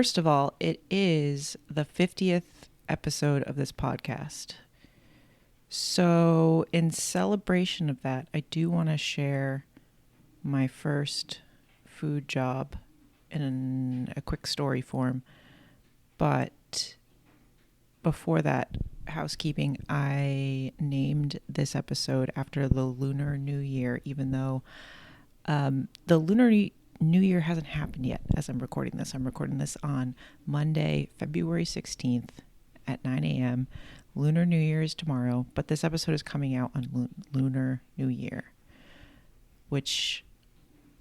First of all, it is the 50th episode of this podcast. So, in celebration of that, I do want to share my first food job in a quick story form. But before that, housekeeping, I named this episode after the Lunar New Year, even though the Lunar New Year hasn't happened yet as I'm recording this. I'm recording this on Monday, February 16th at 9 a.m. Lunar New Year is tomorrow, but this episode is coming out on Lunar New Year, which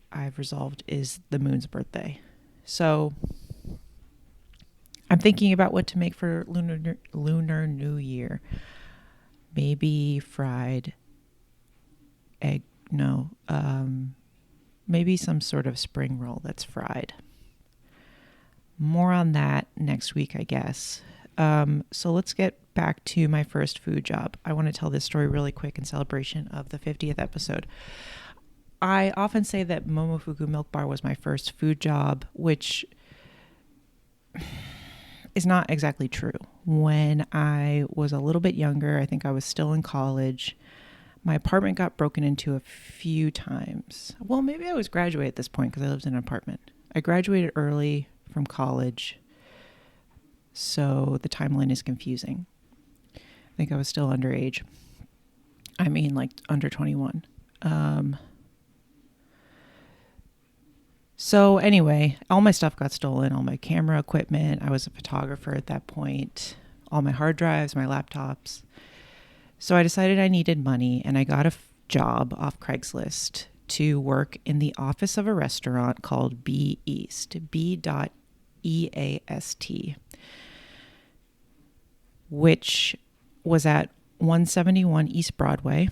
I've resolved is the moon's birthday. So I'm thinking about what to make for Lunar New Year. Maybe fried egg. No, maybe some sort of spring roll that's fried. More on that next week, I guess. So let's get back to my first food job. I want to tell this story really quick in celebration of the 50th episode. I often say that Momofuku Milk Bar was my first food job, which is not exactly true. When I was a little bit younger, I think I was still in college, my apartment got broken into a few times. Well, maybe I was graduating at this point because I lived in an apartment. I graduated early from college, so the timeline is confusing. I think I was still underage. I mean, like under 21. So anyway, all my stuff got stolen, all my camera equipment. I was a photographer at that point, all my hard drives, my laptops. So I decided I needed money, and I got a job off Craigslist to work in the office of a restaurant called B East, B.EAST, which was at 171 East Broadway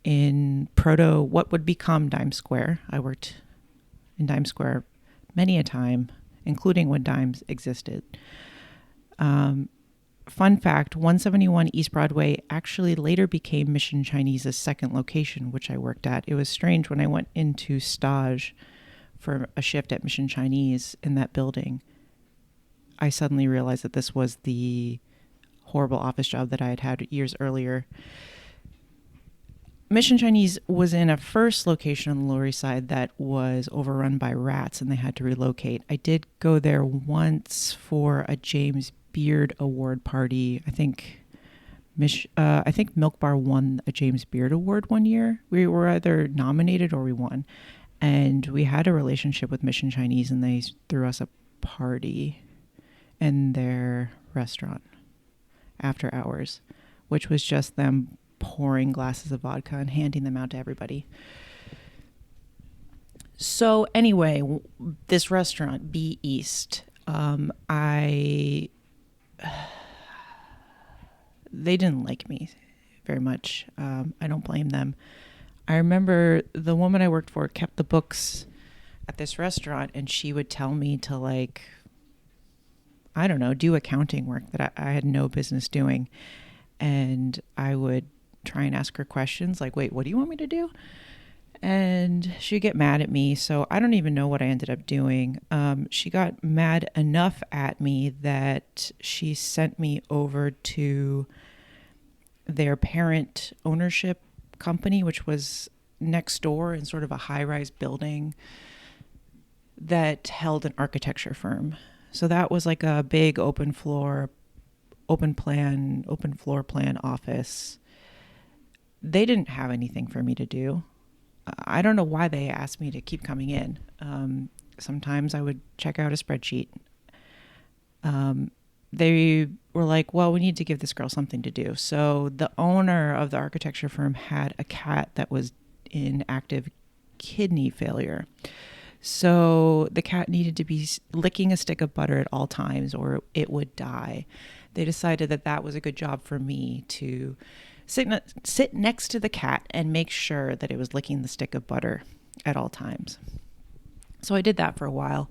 in what would become Dime Square. I worked in Dime Square many a time, including when Dimes existed. Fun fact, 171 East Broadway actually later became Mission Chinese's second location, which I worked at. It was strange when I went into stage for a shift at Mission Chinese in that building. I suddenly realized that this was the horrible office job that I had had years earlier. Mission Chinese was in a first location on the Lower East Side that was overrun by rats, and they had to relocate. I did go there once for a James Beard Award party. I think Milk Bar won a James Beard Award one year. We were either nominated or we won, and we had a relationship with Mission Chinese, and they threw us a party in their restaurant after hours, which was just them pouring glasses of vodka and handing them out to everybody. So anyway, this restaurant, B East, they didn't like me very much. I don't blame them. I remember the woman I worked for kept the books at this restaurant, and she would tell me to do accounting work that I had no business doing. And I would try and ask her questions like, wait, what do you want me to do? And she'd get mad at me. So I don't even know what I ended up doing. She got mad enough at me that she sent me over to their parent ownership company, which was next door in sort of a high-rise building that held an architecture firm. So that was like a big open floor plan office. They didn't have anything for me to do. I don't know why they asked me to keep coming in. Sometimes I would check out a spreadsheet. They were like, well, we need to give this girl something to do. So the owner of the architecture firm had a cat that was in active kidney failure. So the cat needed to be licking a stick of butter at all times or it would die. They decided that that was a good job for me to sit next to the cat and make sure that it was licking the stick of butter at all times. So I did that for a while.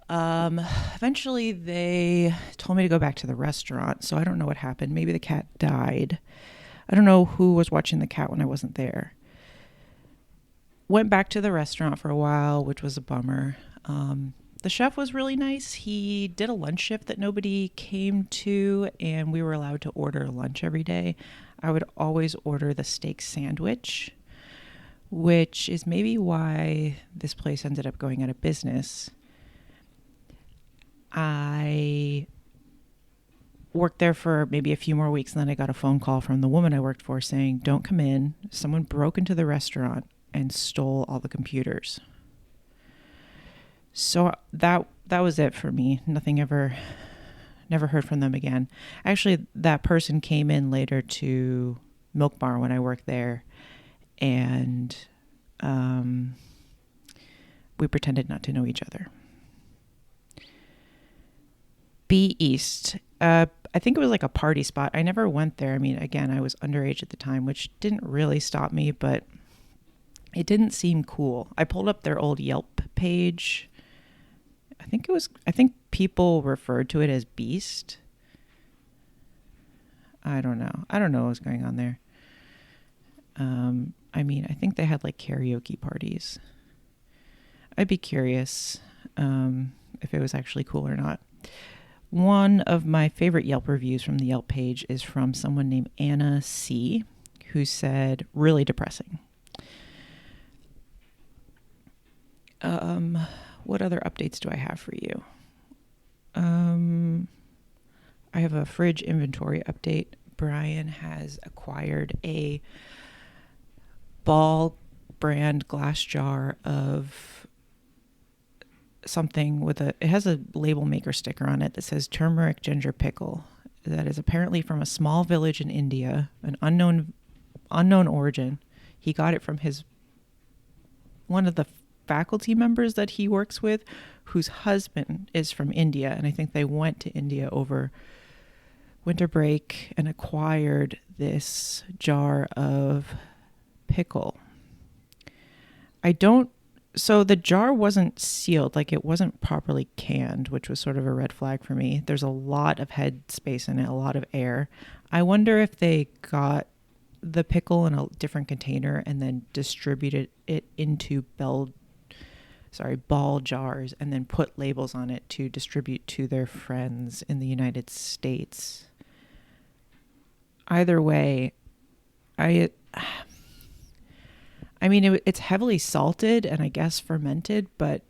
Eventually they told me to go back to the restaurant. So I don't know what happened. Maybe the cat died. I don't know who was watching the cat when I wasn't there. Went back to the restaurant for a while, which was a bummer. The chef was really nice. He did a lunch shift that nobody came to, and we were allowed to order lunch every day. I would always order the steak sandwich, which is maybe why this place ended up going out of business. I worked there for maybe a few more weeks, and then I got a phone call from the woman I worked for saying, "Don't come in. Someone broke into the restaurant and stole all the computers." So that was it for me. Never heard from them again. Actually, that person came in later to Milk Bar when I worked there, and we pretended not to know each other. B East. I think it was like a party spot. I never went there. I mean, again, I was underage at the time, which didn't really stop me, but it didn't seem cool. I pulled up their old Yelp page. I think people referred to it as Beast. I don't know what was going on there. I mean, I think they had like karaoke parties. I'd be curious if it was actually cool or not. One of my favorite Yelp reviews from the Yelp page is from someone named Anna C., who said, "Really depressing." What other updates do I have for you? I have a fridge inventory update. Brian has acquired a Ball brand glass jar of something it has a label maker sticker on it that says turmeric ginger pickle. That is apparently from a small village in India, an unknown origin. He got it from one of the faculty members that he works with, whose husband is from India, and I think they went to India over winter break and acquired this jar of pickle. So the jar wasn't sealed, like it wasn't properly canned, which was sort of a red flag for me. There's a lot of head space in it, a lot of air. I wonder if they got the pickle in a different container and then distributed it into ball jars and then put labels on it to distribute to their friends in the United States. Either way, I mean, it's heavily salted and I guess fermented, but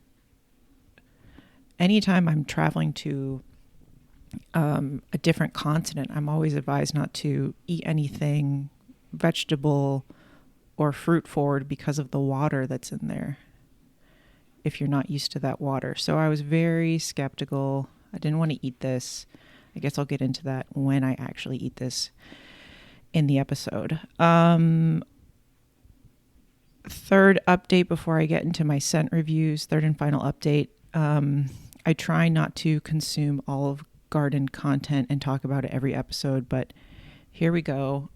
anytime I'm traveling to a different continent, I'm always advised not to eat anything vegetable or fruit forward because of the water that's in there, if you're not used to that water. So I was very skeptical. I didn't want to eat this. I guess I'll get into that when I actually eat this in the episode. Third update before I get into my scent reviews, third and final update. I try not to consume Olive Garden content and talk about it every episode, but here we go.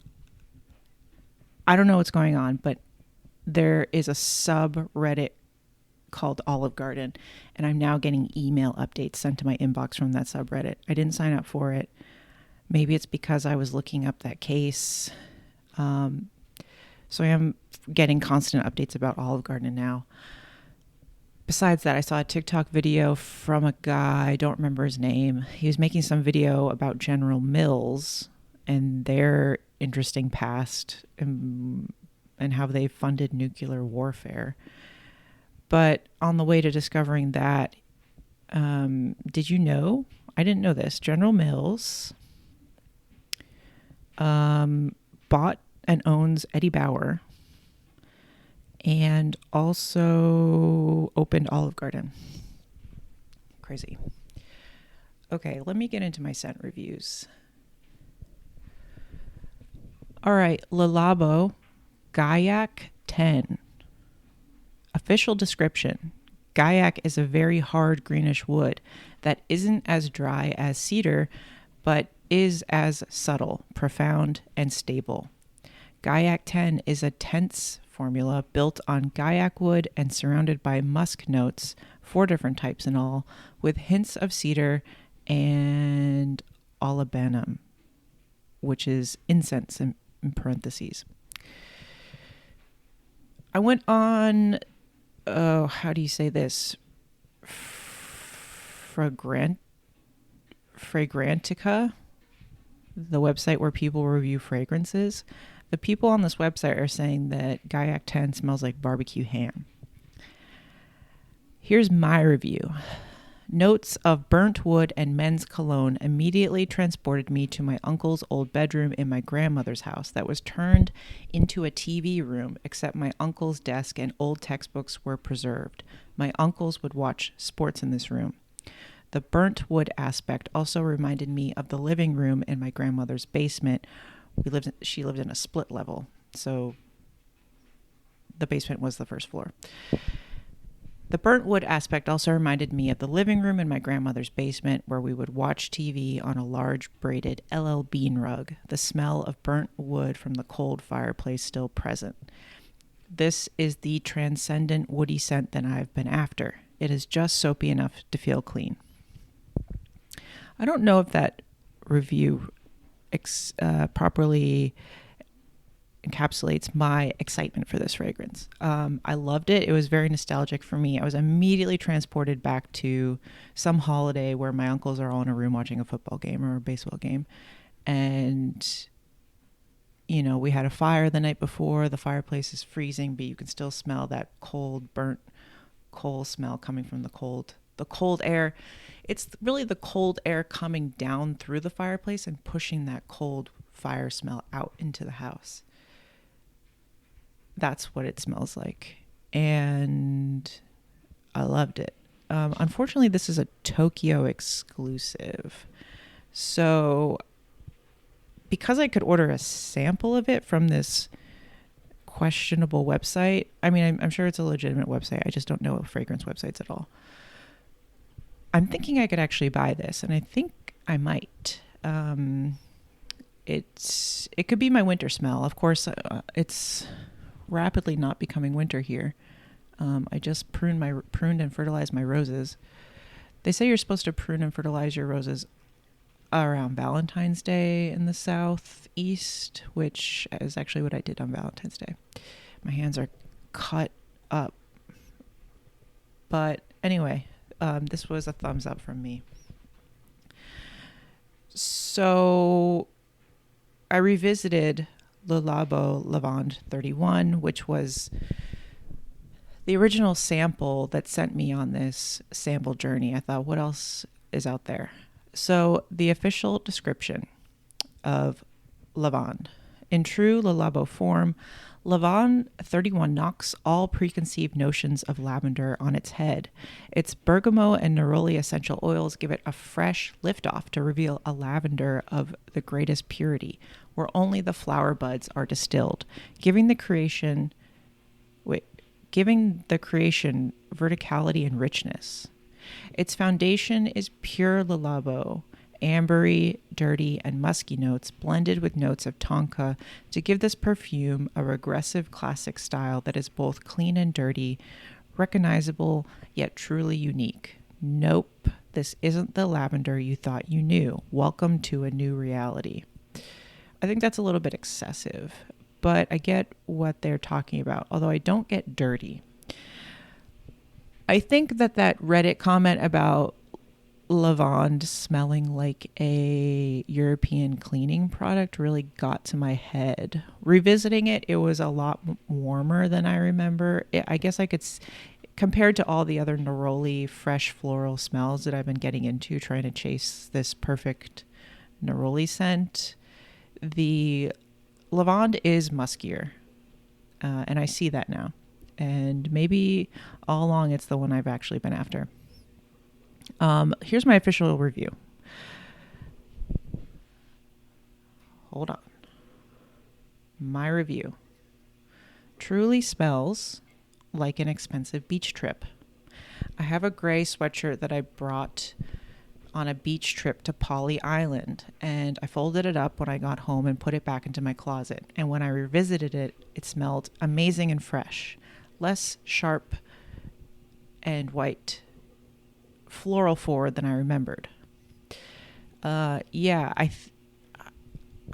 I don't know what's going on, but there is a subreddit called Olive Garden, and I'm now getting email updates sent to my inbox from that subreddit. I didn't sign up for it. Maybe it's because I was looking up that case. So I am getting constant updates about Olive Garden now. Besides that, I saw a TikTok video from a guy, I don't remember his name. He was making some video about General Mills and their interesting past and how they funded nuclear warfare. But on the way to discovering that, did you know? I didn't know this. General Mills bought and owns Eddie Bauer and also opened Olive Garden. Crazy. Okay, let me get into my scent reviews. All right, Le Labo Gaillac 10. Official description. Gaillac is a very hard greenish wood that isn't as dry as cedar, but is as subtle, profound, and stable. Gaillac 10 is a tense formula built on Gaillac wood and surrounded by musk notes, 4 different types in all, with hints of cedar and olibanum, which is incense in parentheses. I went on, how do you say this? Fragrantica, the website where people review fragrances. The people on this website are saying that Gaiac 10 smells like barbecue ham. Here's my review. Notes of burnt wood and men's cologne immediately transported me to my uncle's old bedroom in my grandmother's house that was turned into a TV room, except my uncle's desk and old textbooks were preserved. My uncles would watch sports in this room. The burnt wood aspect also reminded me of the living room in my grandmother's basement. She lived in a split level, so the basement was the first floor. The burnt wood aspect also reminded me of the living room in my grandmother's basement, where we would watch TV on a large braided LL Bean rug, the smell of burnt wood from the cold fireplace still present. This is the transcendent woody scent that I've been after. It is just soapy enough to feel clean. I don't know if that review properly encapsulates my excitement for this fragrance. I loved it. It was very nostalgic for me. I was immediately transported back to some holiday where my uncles are all in a room watching a football game or a baseball game. And, you know, we had a fire the night before. The fireplace is freezing, but you can still smell that cold, burnt coal smell coming from the cold air. It's really the cold air coming down through the fireplace and pushing that cold fire smell out into the house. That's what it smells like. And I loved it. Unfortunately, this is a Tokyo exclusive. So because I could order a sample of it from this questionable website, I mean, I'm sure it's a legitimate website. I just don't know fragrance websites at all. I'm thinking I could actually buy this, and I think I might. It could be my winter smell. Of course, it's rapidly not becoming winter here. I just pruned and fertilized my roses. They say you're supposed to prune and fertilize your roses around Valentine's Day in the southeast, which is actually what I did on Valentine's Day. My hands are cut up. But anyway, this was a thumbs up from me. So I revisited Le Labo Lavande 31, which was the original sample that sent me on this sample journey. I thought, what else is out there? So the official description of Lavande. In true Le Labo form, Lavande 31 knocks all preconceived notions of lavender on its head. Its bergamot and neroli essential oils give it a fresh liftoff to reveal a lavender of the greatest purity, where only the flower buds are distilled, giving the creation verticality and richness. Its foundation is pure Le Labo, ambery, dirty, and musky notes blended with notes of tonka to give this perfume a regressive classic style that is both clean and dirty, recognizable yet truly unique. Nope, this isn't the lavender you thought you knew. Welcome to a new reality. I think that's a little bit excessive, but I get what they're talking about, although I don't get dirty. I think that Reddit comment about Lavande smelling like a European cleaning product really got to my head. Revisiting it, it was a lot warmer than I remember. I guess I could, compared to all the other neroli fresh floral smells that I've been getting into, trying to chase this perfect neroli scent, the Lavande is muskier, and I see that now. And maybe all along it's the one I've actually been after. Here's my official review. Hold on. My review. Truly smells like an expensive beach trip. I have a gray sweatshirt that I brought on a beach trip to Polly Island, and I folded it up when I got home and put it back into my closet. And when I revisited it, it smelled amazing and fresh, less sharp and white floral forward than I remembered. I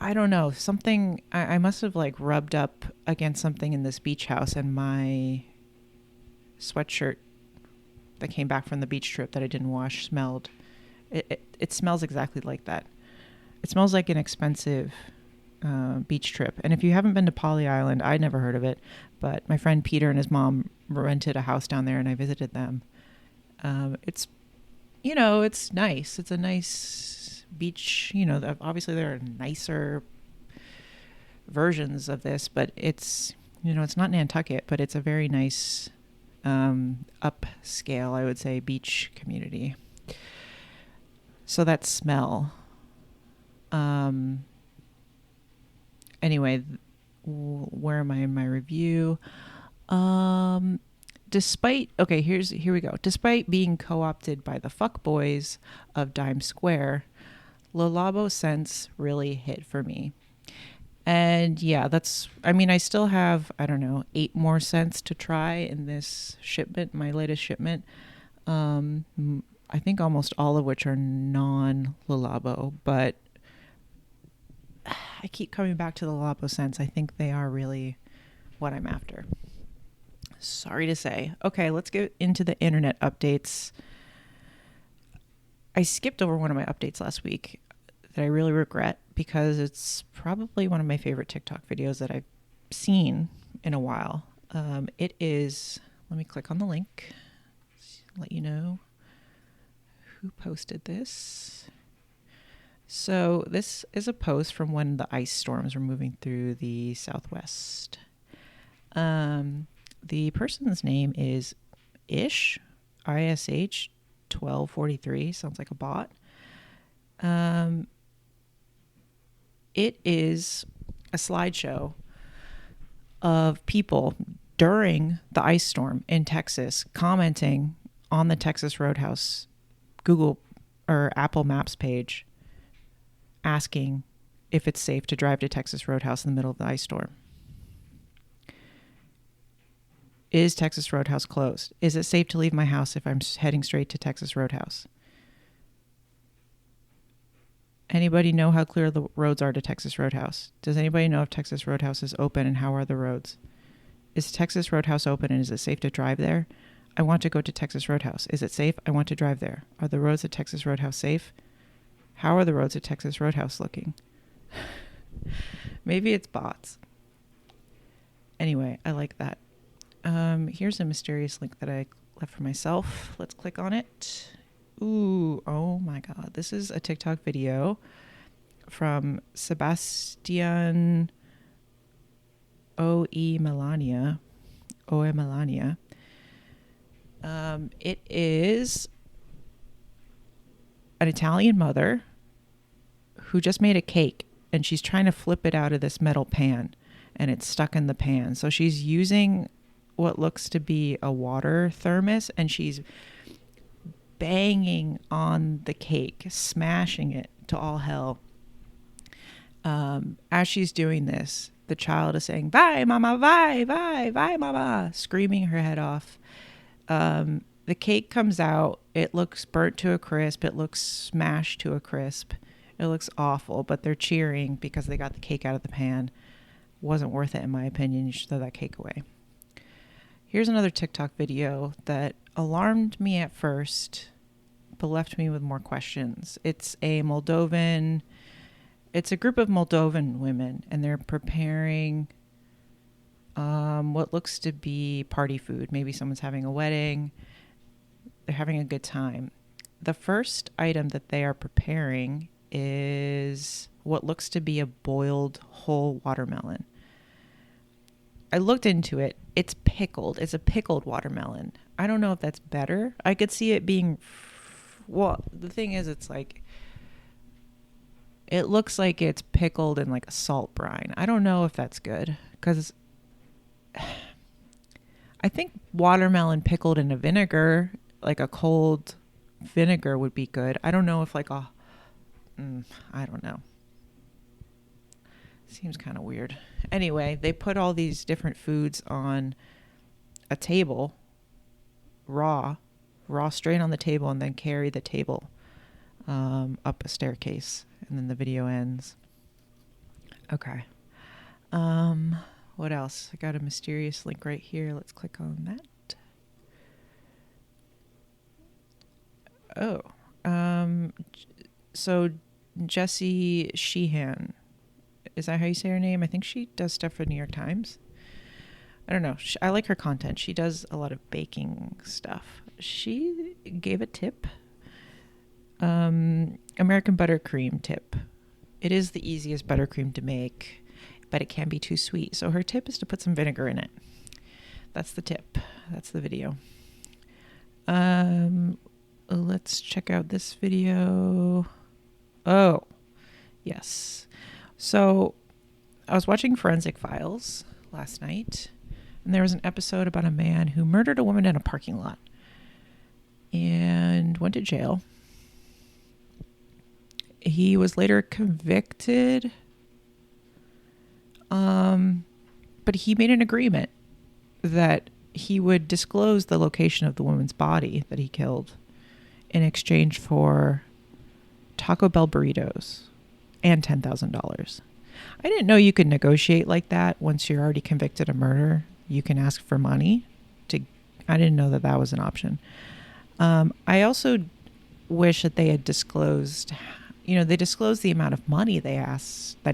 don't know, something I must have like rubbed up against something in this beach house, and my sweatshirt, that came back from the beach trip that I didn't wash smelled. It smells exactly like that. It smells like an expensive beach trip. And if you haven't been to Polly Island, I'd never heard of it, but my friend Peter and his mom rented a house down there and I visited them. It's, it's nice. It's a nice beach. Obviously there are nicer versions of this, but it's, it's not Nantucket, but it's a very nice upscale, I would say, beach community. So that smell. Anyway, where am I in my review? Here we go. Despite being co-opted by the fuckboys of Dime Square, Le Labo scents really hit for me. And yeah, I still have, 8 more scents to try in this shipment, my latest shipment. I think almost all of which are non-Le Labo, but I keep coming back to the Le Labo scents. I think they are really what I'm after. Sorry to say. Okay, let's get into the internet updates. I skipped over one of my updates last week that I really regret because it's probably one of my favorite TikTok videos that I've seen in a while. It is, let me click on the link, let you know who posted this. So this is a post from when the ice storms were moving through the Southwest. The person's name is Ish, ISH 1243. Sounds like a bot. It is a slideshow of people during the ice storm in Texas commenting on the Texas Roadhouse Google or Apple Maps page, asking if it's safe to drive to Texas Roadhouse in the middle of the ice storm. Is Texas Roadhouse closed? Is it safe to leave my house if I'm heading straight to Texas Roadhouse? Anybody know how clear the roads are to Texas Roadhouse? Does anybody know if Texas Roadhouse is open and how are the roads? Is Texas Roadhouse open and is it safe to drive there? I want to go to Texas Roadhouse. Is it safe? I want to drive there. Are the roads at Texas Roadhouse safe? How are the roads at Texas Roadhouse looking? Maybe it's bots. Anyway, I like that. Here's a mysterious link that I left for myself. Let's click on it. Ooh, oh my God. This is a TikTok video from Sebastian O.E. Melania. It is an Italian mother who just made a cake and she's trying to flip it out of this metal pan and it's stuck in the pan. So she's using what looks to be a water thermos and she's banging on the cake, smashing it to all hell. As she's doing this, the child is saying, "Bye, mama, bye, bye, bye, mama," screaming her head off. The cake comes out. It looks burnt to a crisp. It looks smashed to a crisp. It looks awful, but they're cheering because they got the cake out of the pan. Wasn't worth it, in my opinion. You should throw that cake away. Here's another TikTok video that alarmed me at first, but left me with more questions. It's a group of Moldovan women, and they're preparing what looks to be party food. Maybe someone's having a wedding. They're having a good time. The first item that they are preparing is what looks to be a boiled whole watermelon. I looked into it. It's pickled. It's a pickled watermelon. I don't know if that's better. I could see it being... Well, the thing is, it's like... It looks like it's pickled in like a salt brine. I don't know if that's good. Because... I think watermelon pickled in a vinegar, like a cold vinegar, would be good. I don't know if like I don't know. Seems kind of weird. Anyway, they put all these different foods on a table, raw straight on the table, and then carry the table up a staircase. And then the video ends. Okay. What else? I got a mysterious link right here. Let's click on that. Oh, so Jessie Sheehan, is that how you say her name? I think she does stuff for New York Times. I don't know. I like her content. She does a lot of baking stuff. She gave a tip. American buttercream tip. It is the easiest buttercream to make, but it can be too sweet. So her tip is to put some vinegar in it. That's the tip. That's the video. Let's check out this video. Oh, yes. So I was watching Forensic Files last night, and there was an episode about a man who murdered a woman in a parking lot and went to jail. He was later convicted, but he made an agreement that he would disclose the location of the woman's body that he killed in exchange for Taco Bell burritos and $10,000. I didn't know you could negotiate like that once you're already convicted of murder. You can ask for money. I didn't know that was an option. I also wish that they had disclosed, they disclosed the amount of money that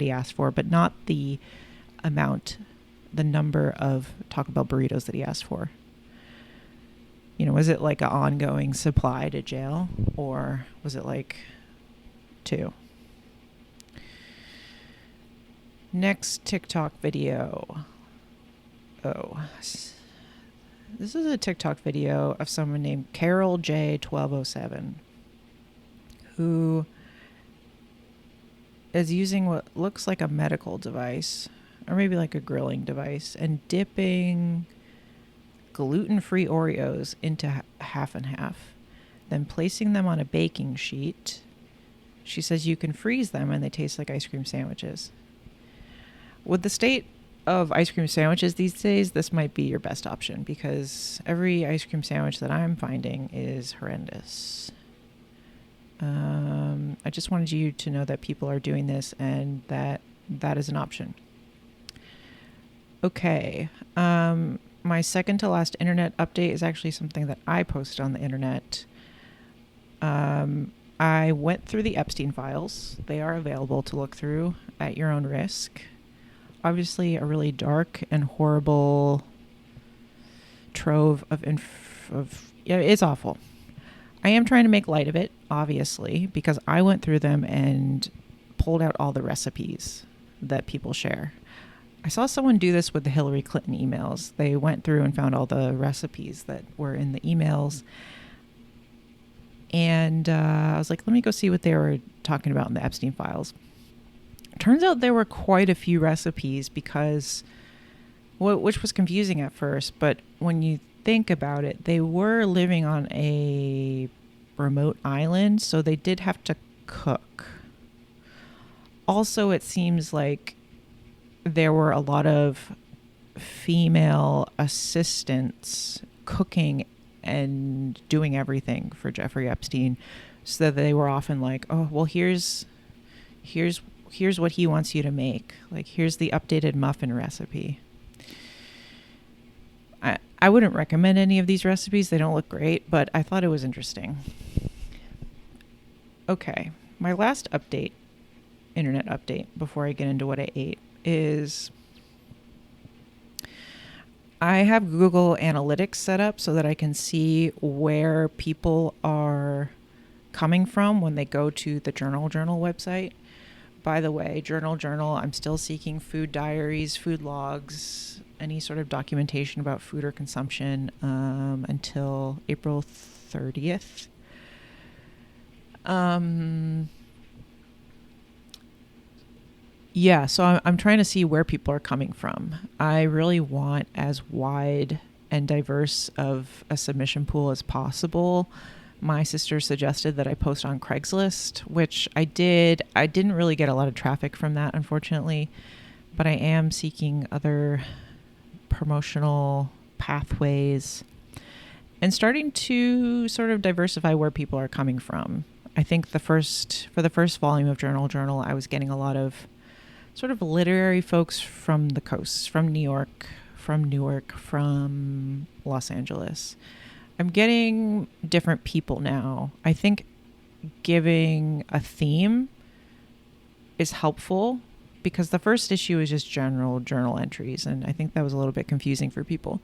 he asked for, but not the number of Taco Bell burritos that he asked for. Was it like an ongoing supply to jail, or was it like 2? Next TikTok video. Oh, this is a TikTok video of someone named Carol J1207 who is using what looks like a medical device, or maybe like a grilling device, and dipping gluten-free Oreos into half and half, then placing them on a baking sheet. She says you can freeze them and they taste like ice cream sandwiches. With the state of ice cream sandwiches these days, this might be your best option, because every ice cream sandwich that I'm finding is horrendous. I just wanted you to know that people are doing this and that is an option. Okay. My second to last internet update is actually something that I posted on the internet. I went through the Epstein files. They are available to look through at your own risk. Obviously, a really dark and horrible trove of it's awful. I am trying to make light of it, obviously, because I went through them and pulled out all the recipes that people share. I saw someone do this with the Hillary Clinton emails. They went through and found all the recipes that were in the emails. And I was like, let me go see what they were talking about in the Epstein files. Turns out there were quite a few recipes, because, which was confusing at first, but when you think about it, they were living on a remote island, so they did have to cook. Also, it seems like there were a lot of female assistants cooking and doing everything for Jeffrey Epstein, so that they were often like, oh, well, here's what he wants you to make. Like, here's the updated muffin recipe. I wouldn't recommend any of these recipes. They don't look great, but I thought it was interesting. Okay, my last update, internet update, before I get into what I ate, is I have Google Analytics set up so that I can see where people are coming from when they go to the Journal website. By the way, Journal, I'm still seeking food diaries, food logs, any sort of documentation about food or consumption until April 30th. Yeah, so I'm trying to see where people are coming from. I really want as wide and diverse of a submission pool as possible. My sister suggested that I post on Craigslist, which I did. I didn't really get a lot of traffic from that, unfortunately, but I am seeking other promotional pathways and starting to sort of diversify where people are coming from. I think for the first volume of Journal, I was getting a lot of sort of literary folks from the coast, from New York, from Newark, from Los Angeles. I'm getting different people now. I think giving a theme is helpful because the first issue is just general journal entries, and I think that was a little bit confusing for people.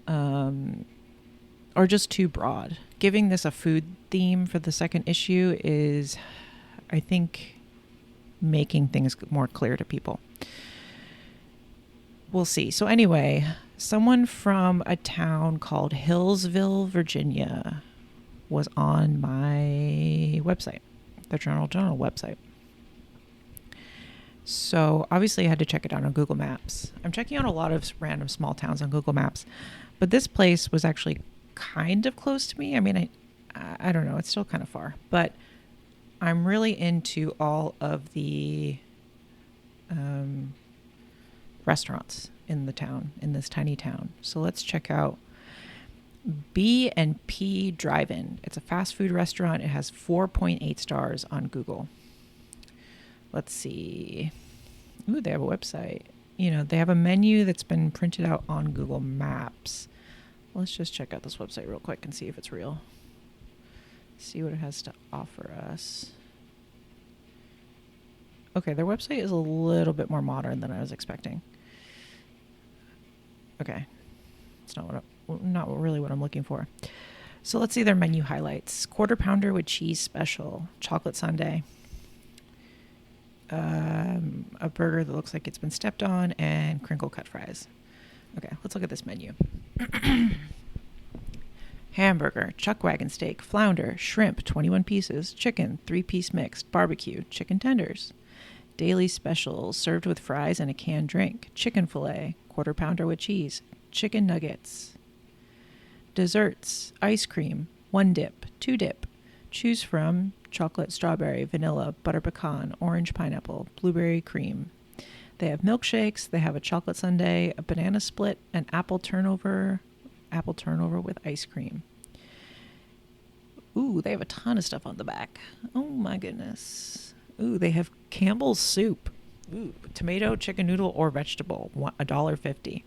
Or just too broad. Giving this a food theme for the second issue is, I think, making things more clear to people. We'll see. So anyway, someone from a town called Hillsville, Virginia was on my website, the Journal website. So obviously I had to check it out on Google Maps. I'm checking out a lot of random small towns on Google Maps, but this place was actually kind of close to me. I mean, I don't know. It's still kind of far, but I'm really into all of the restaurants in the town, in this tiny town. So let's check out B&P Drive-In. It's a fast food restaurant. It has 4.8 stars on Google. Let's see. Ooh, they have a website. You know, they have a menu that's been printed out on Google Maps. Let's just check out this website real quick and see if it's real. See what it has to offer us. Okay, their website is a little bit more modern than I was expecting. Okay, it's not really what I'm looking for. So let's see their menu highlights. Quarter pounder with cheese special, chocolate sundae, a burger that looks like it's been stepped on, and crinkle cut fries. Okay, let's look at this menu. Hamburger, chuck wagon steak, flounder, shrimp, 21 pieces, chicken, 3-piece mixed, barbecue, chicken tenders. Daily specials served with fries and a canned drink. Chicken fillet, quarter pounder with cheese, chicken nuggets. Desserts, ice cream, 1 dip, 2 dip. Choose from chocolate, strawberry, vanilla, butter pecan, orange pineapple, blueberry cream. They have milkshakes. They have a chocolate sundae, a banana split, an apple turnover with ice cream. Ooh, they have a ton of stuff on the back. Oh my goodness. Ooh, they have Campbell's soup. Ooh, tomato, chicken noodle, or vegetable, $1.50.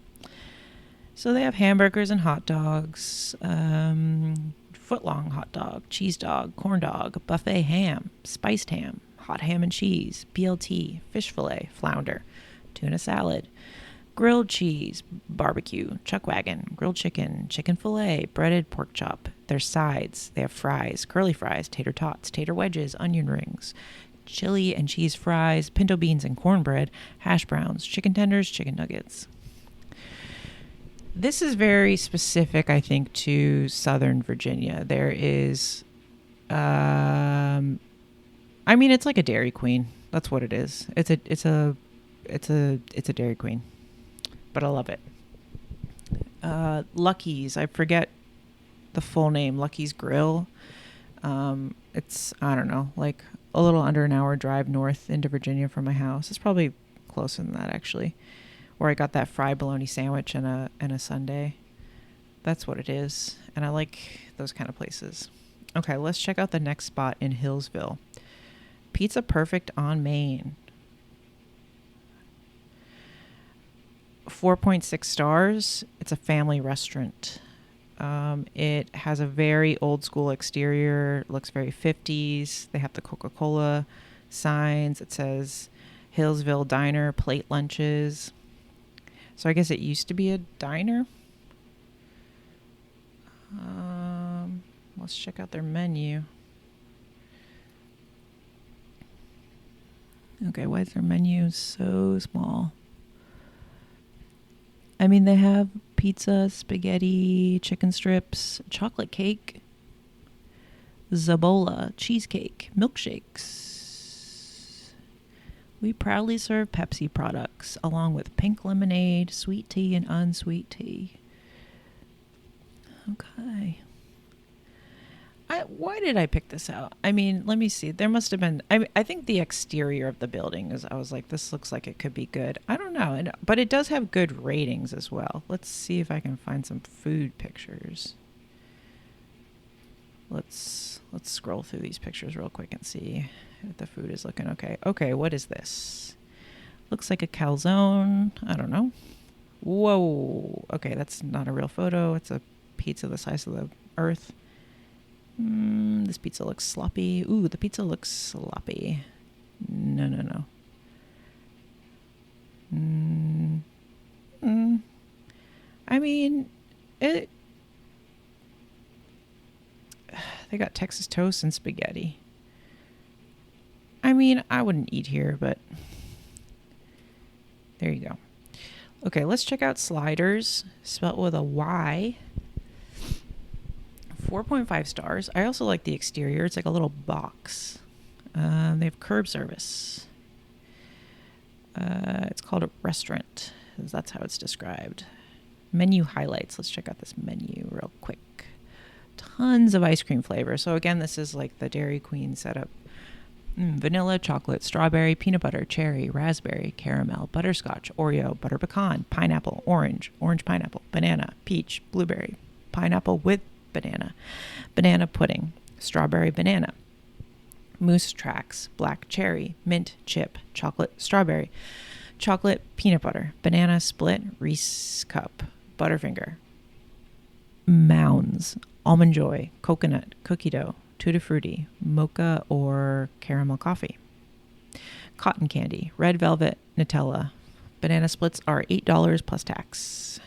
So they have hamburgers and hot dogs, foot-long hot dog, cheese dog, corn dog, buffet ham, spiced ham, hot ham and cheese, BLT, fish fillet, flounder, tuna salad, grilled cheese, barbecue, chuck wagon, grilled chicken, chicken fillet, breaded pork chop. Their sides, they have fries, curly fries, tater tots, tater wedges, onion rings, chili and cheese fries, pinto beans and cornbread, hash browns, chicken tenders, chicken nuggets. This is very specific, I think, to Southern Virginia. There is, I mean, it's like a Dairy Queen. That's what it is. It's a Dairy Queen, but I love it. Lucky's, I forget the full name. Lucky's Grill. It's, I don't know, like a little under an hour drive north into Virginia from my house. It's probably closer than that, actually. Where I got that fried bologna sandwich and a sundae. That's what it is. And I like those kind of places. Okay, let's check out the next spot in Hillsville. Pizza Perfect on Main. 4.6 stars. It's a family restaurant. It has a very old school exterior. Looks very 50s. They have the Coca-Cola signs. It says Hillsville Diner, plate lunches. So I guess it used to be a diner. Let's check out their menu. Okay, why is their menu so small? I mean, they have pizza, spaghetti, chicken strips, chocolate cake, Zabola, cheesecake, milkshakes. We proudly serve Pepsi products, along with pink lemonade, sweet tea, and unsweet tea. Okay. Why did I pick this out? I mean, let me see. There must have been... I think the exterior of the building is... I was like, this looks like it could be good. I don't know. But it does have good ratings as well. Let's see if I can find some food pictures. Let's scroll through these pictures real quick and see if the food is looking okay. Okay, what is this? Looks like a calzone. I don't know. Whoa. Okay, that's not a real photo. It's a pizza the size of the earth. This pizza looks sloppy. Ooh, the pizza looks sloppy. No. I mean, they got Texas toast and spaghetti. I mean, I wouldn't eat here, but there you go. Okay, let's check out Sliders, spelled with a Y. 4.5 stars. I also like the exterior. It's like a little box. They have curb service. It's called a restaurant. That's how it's described. Menu highlights. Let's check out this menu real quick. Tons of ice cream flavor. So again, this is like the Dairy Queen setup. Vanilla, chocolate, strawberry, peanut butter, cherry, raspberry, caramel, butterscotch, Oreo, butter pecan, pineapple, orange pineapple, banana, peach, blueberry, pineapple with banana, banana pudding, strawberry banana, moose tracks, black cherry, mint chip, chocolate strawberry, chocolate peanut butter, banana split, Reese cup, Butterfinger, Mounds, almond joy, coconut, cookie dough, tutti frutti, mocha or caramel coffee, cotton candy, red velvet, Nutella. Banana splits are $8 plus tax.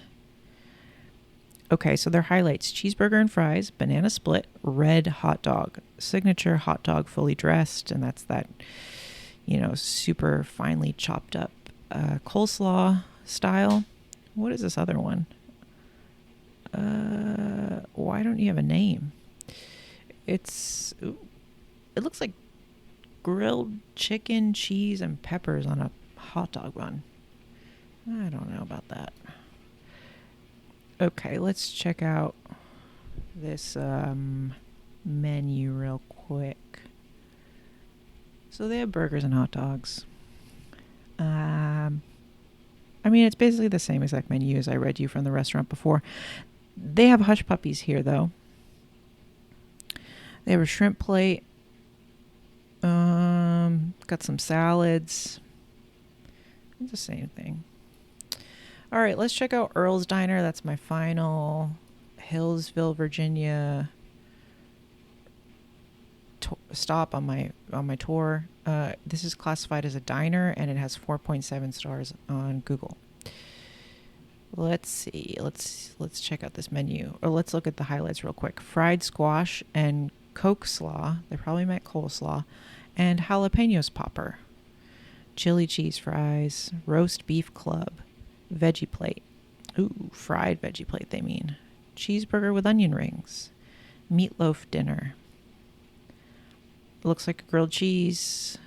Okay, so their highlights: cheeseburger and fries, banana split, red hot dog, signature hot dog fully dressed, and that's that, super finely chopped up coleslaw style. What is this other one? Why don't you have a name? It looks like grilled chicken, cheese, and peppers on a hot dog bun. I don't know about that. Okay, let's check out this menu real quick. So they have burgers and hot dogs. I mean, it's basically the same exact menu as I read you from the restaurant before. They have hush puppies here, though. They have a shrimp plate. Got some salads. It's the same thing. All right, let's check out Earl's Diner. That's my final Hillsville, Virginia stop on my tour. This is classified as a diner, and it has 4.7 stars on Google. Let's see. Let's check out this menu, or let's look at the highlights real quick. Fried squash and Coke slaw. They probably meant coleslaw, and jalapenos popper. Chili cheese fries, roast beef club, veggie plate. Ooh, fried veggie plate they mean. Cheeseburger with onion rings. Meatloaf dinner. Looks like a grilled cheese.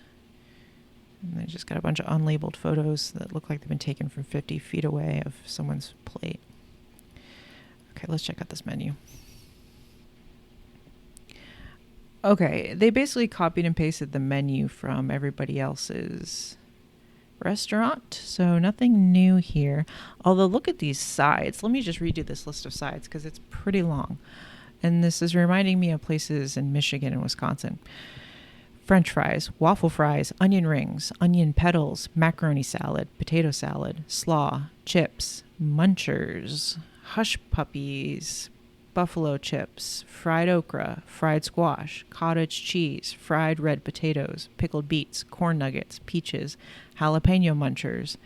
And they just got a bunch of unlabeled photos that look like they've been taken from 50 feet away of someone's plate. Okay, let's check out this menu. Okay, they basically copied and pasted the menu from everybody else's restaurant, so nothing new here. Although, look at these sides. Let me just redo this list of sides because it's pretty long. And this is reminding me of places in Michigan and Wisconsin. French fries, waffle fries, onion rings, onion petals, macaroni salad, potato salad, slaw, chips, munchers, hush puppies, buffalo chips, fried okra, fried squash, cottage cheese, fried red potatoes, pickled beets, corn nuggets, peaches, jalapeno munchers,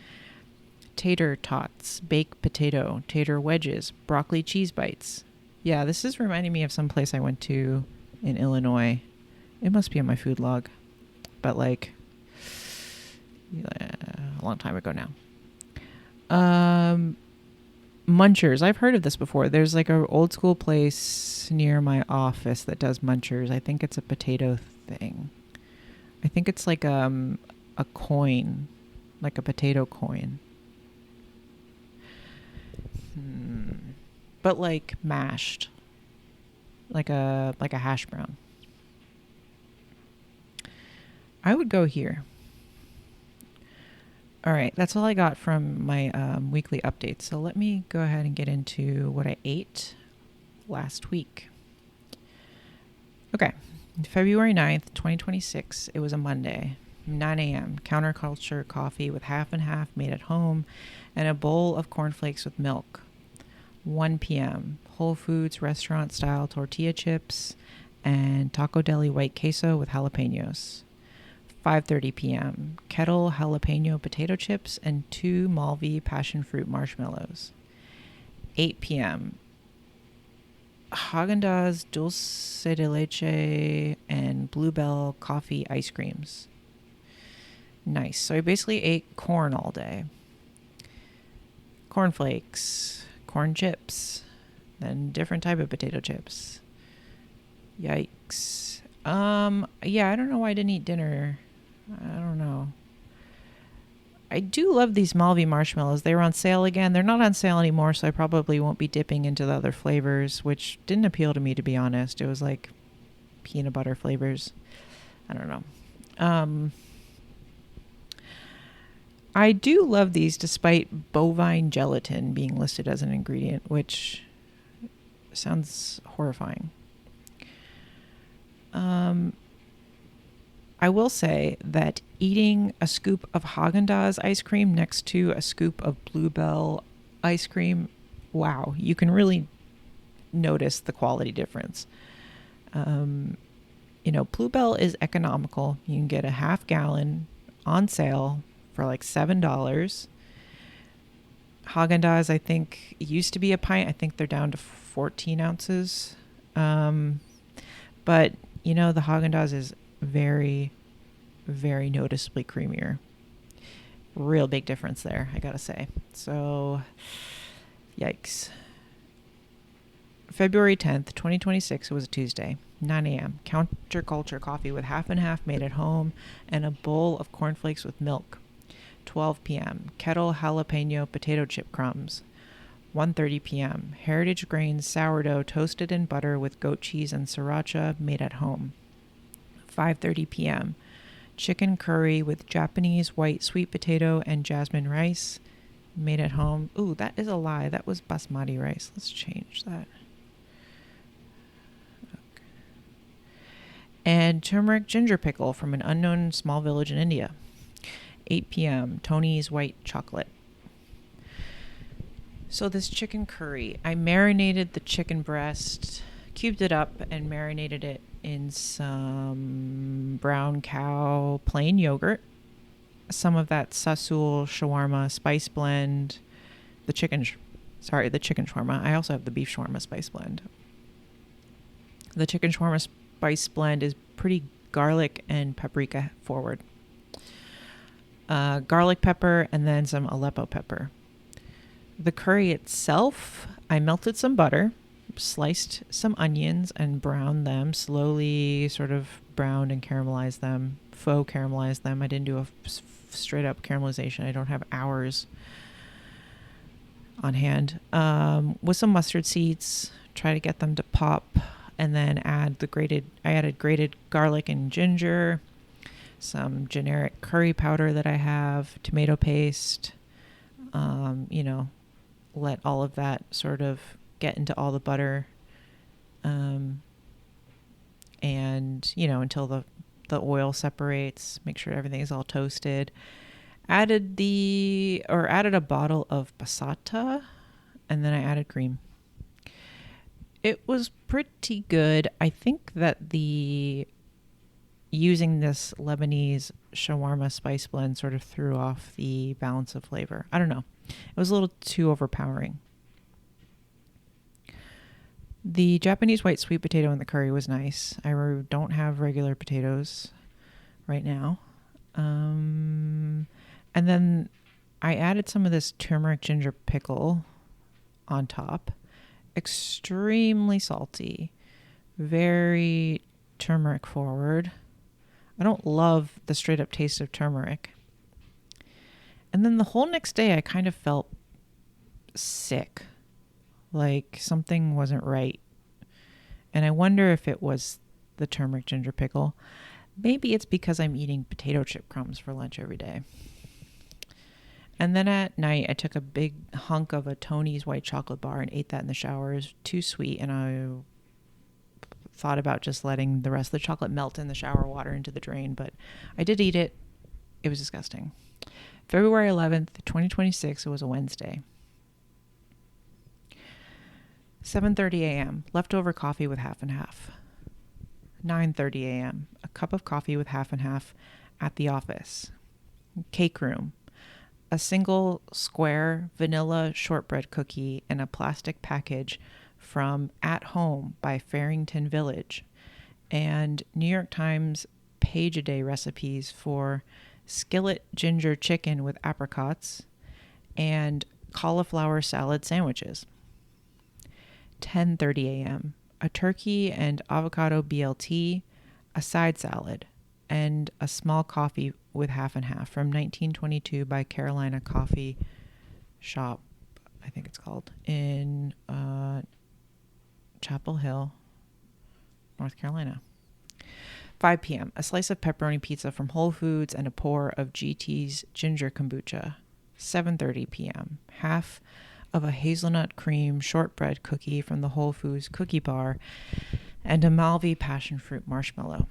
tater tots, baked potato, tater wedges, broccoli cheese bites. Yeah, this is reminding me of some place I went to in Illinois. It must be in my food log, but like a long time ago now. Munchers. I've heard of this before. There's like an old school place near my office that does munchers. I think it's a potato thing. I think it's like a coin, like a potato coin. But like mashed, like a hash brown. I would go here. All right, that's all I got from my weekly updates. So let me go ahead and get into what I ate last week. Okay, February 9th, 2026. It was a Monday, 9 a.m. Counterculture coffee with half and half made at home and a bowl of cornflakes with milk. 1 p.m., Whole Foods restaurant-style tortilla chips and Taco Deli white queso with jalapenos. 5:30 p.m., Kettle jalapeno potato chips and 2 Malvi passion fruit marshmallows. 8 p.m., Haagen-Dazs dulce de leche and Bluebell coffee ice creams. Nice. So I basically ate corn all day. Cornflakes, corn chips, then different type of potato chips. Yikes. Yeah, I don't know why I didn't eat dinner. I don't know. I do love these Malvi marshmallows. They were on sale again. They're not on sale anymore, so I probably won't be dipping into the other flavors, which didn't appeal to me, to be honest. It was like peanut butter flavors. I don't know. I do love these despite bovine gelatin being listed as an ingredient, which sounds horrifying. I will say that eating a scoop of Haagen-Dazs ice cream next to a scoop of Bluebell ice cream, wow, you can really notice the quality difference. Bluebell is economical. You can get a half gallon on sale for like $7. Haagen-Dazs, I think, used to be a pint. I think they're down to 14 ounces. But, the Haagen-Dazs is very, very noticeably creamier. Real big difference there, I gotta say. So, yikes. February 10th, 2026, it was a Tuesday, 9 a.m. Counterculture coffee with half and half made at home and a bowl of cornflakes with milk. 12 p.m. Kettle jalapeno potato chip crumbs. 1:30 p.m. Heritage Grains sourdough toasted in butter with goat cheese and sriracha made at home. 5:30 p.m. Chicken curry with Japanese white sweet potato and jasmine rice made at home. Ooh, that is a lie. That was basmati rice. Let's change that. Okay. And turmeric ginger pickle from an unknown small village in India. 8 p.m. Tony's white chocolate. So this chicken curry, I marinated the chicken breast, cubed it up and marinated it in some brown cow plain yogurt, some of that Sasul shawarma spice blend, the chicken shawarma. I also have the beef shawarma spice blend. The chicken shawarma spice blend is pretty garlic and paprika forward. Garlic pepper and then some Aleppo pepper. The curry itself, I melted some butter, sliced some onions and browned them, slowly sort of browned and caramelized them, faux caramelized them. I didn't do a straight up caramelization. I don't have hours on hand. With some mustard seeds, try to get them to pop, and then I added grated garlic and ginger, some generic curry powder that I have, tomato paste, let all of that sort of get into all the butter, and until the oil separates, make sure everything is all toasted. Added a bottle of passata, and then I added cream. It was pretty good. I think that using this Lebanese shawarma spice blend sort of threw off the balance of flavor. I don't know. It was a little too overpowering. The Japanese white sweet potato in the curry was nice. I don't have regular potatoes right now. And then I added some of this turmeric ginger pickle on top. Extremely salty. Very turmeric forward. I don't love the straight up taste of turmeric. And then the whole next day I kind of felt sick. Like something wasn't right. And I wonder if it was the turmeric ginger pickle. Maybe it's because I'm eating potato chip crumbs for lunch every day. And then at night I took a big hunk of a Tony's white chocolate bar and ate that in the shower. It was too sweet, and I thought about just letting the rest of the chocolate melt in the shower water into the drain, but I did eat it. It was disgusting. February 11th, 2026, it was a Wednesday. 7:30 a.m., leftover coffee with half and half. 9:30 a.m., a cup of coffee with half and half at the office. Cake room, a single square vanilla shortbread cookie in a plastic package from At Home by Farrington Village, and New York Times page-a-day recipes for skillet ginger chicken with apricots and cauliflower salad sandwiches. 10:30 a.m., a turkey and avocado BLT, a side salad, and a small coffee with half and half from 1922 by Carolina Coffee Shop, I think it's called, in Chapel Hill, North Carolina. 5 p.m., a slice of pepperoni pizza from Whole Foods and a pour of GT's ginger kombucha. 7:30 p.m., half of a hazelnut cream shortbread cookie from the Whole Foods cookie bar and a Malvi passion fruit marshmallow.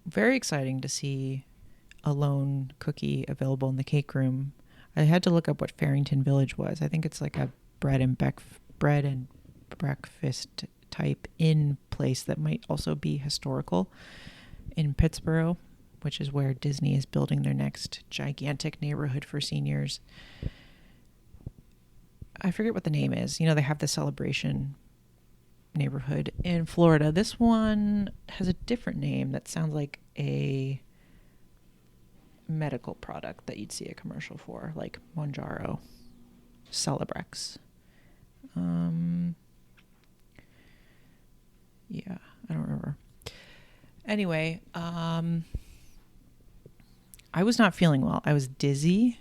Very exciting to see a lone cookie available in the cake room. I had to look up what Farrington Village was. I think it's like a bread and breakfast type inn place that might also be historical in Pittsburgh, which is where Disney is building their next gigantic neighborhood for seniors. I forget what the name is. You know, they have the Celebration neighborhood in Florida. This one has a different name that sounds like a medical product that you'd see a commercial for, like Monjaro, Celebrex. Yeah, I don't remember. Anyway, I was not feeling well. I was dizzy.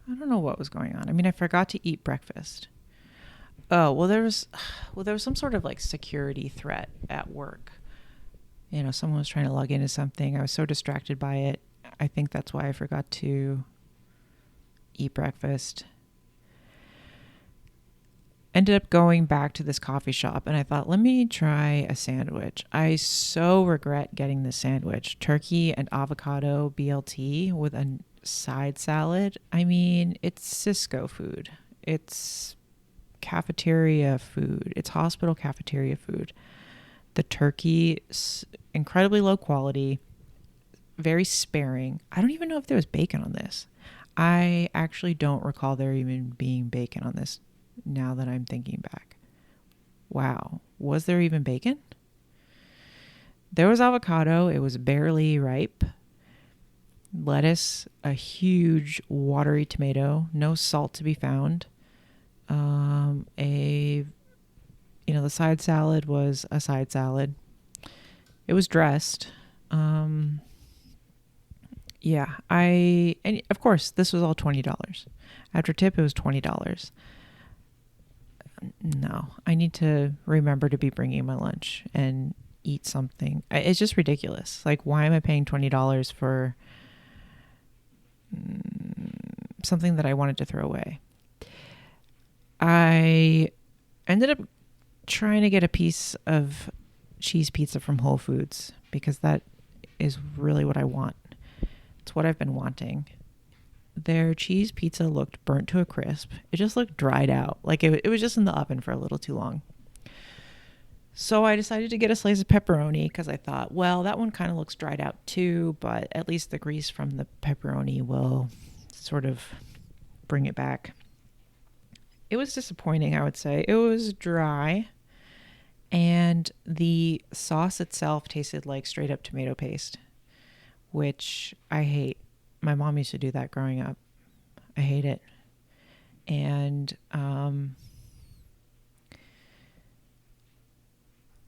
I don't know what was going on. I mean, I forgot to eat breakfast. Oh, well, there was some sort of like security threat at work. You know, someone was trying to log into something. I was so distracted by it. I think that's why I forgot to eat breakfast. Ended up going back to this coffee shop and I thought, let me try a sandwich. I so regret getting this sandwich. Turkey and avocado BLT with a side salad. I mean, it's Cisco food. It's cafeteria food. It's hospital cafeteria food. The turkey, incredibly low quality, very sparing. I don't even know if there was bacon on this. I actually don't recall there even being bacon on this now that I'm thinking back. Wow. Was there even bacon? There was avocado. It was barely ripe. Lettuce, a huge watery tomato, no salt to be found. The side salad was a side salad. It was dressed. And of course, this was all $20. After tip, it was $20. No, I need to remember to be bringing my lunch and eat something. It's just ridiculous. Like, why am I paying $20 for something that I wanted to throw away? I ended up trying to get a piece of cheese pizza from Whole Foods because that is really what I want. It's what I've been wanting. Their cheese pizza looked burnt to a crisp. It just looked dried out. Like it was just in the oven for a little too long. So I decided to get a slice of pepperoni because I thought, well, that one kind of looks dried out too, but at least the grease from the pepperoni will sort of bring it back. It was disappointing, I would say. It was dry, and the sauce itself tasted like straight up tomato paste, which I hate. My mom used to do that growing up. I hate it. And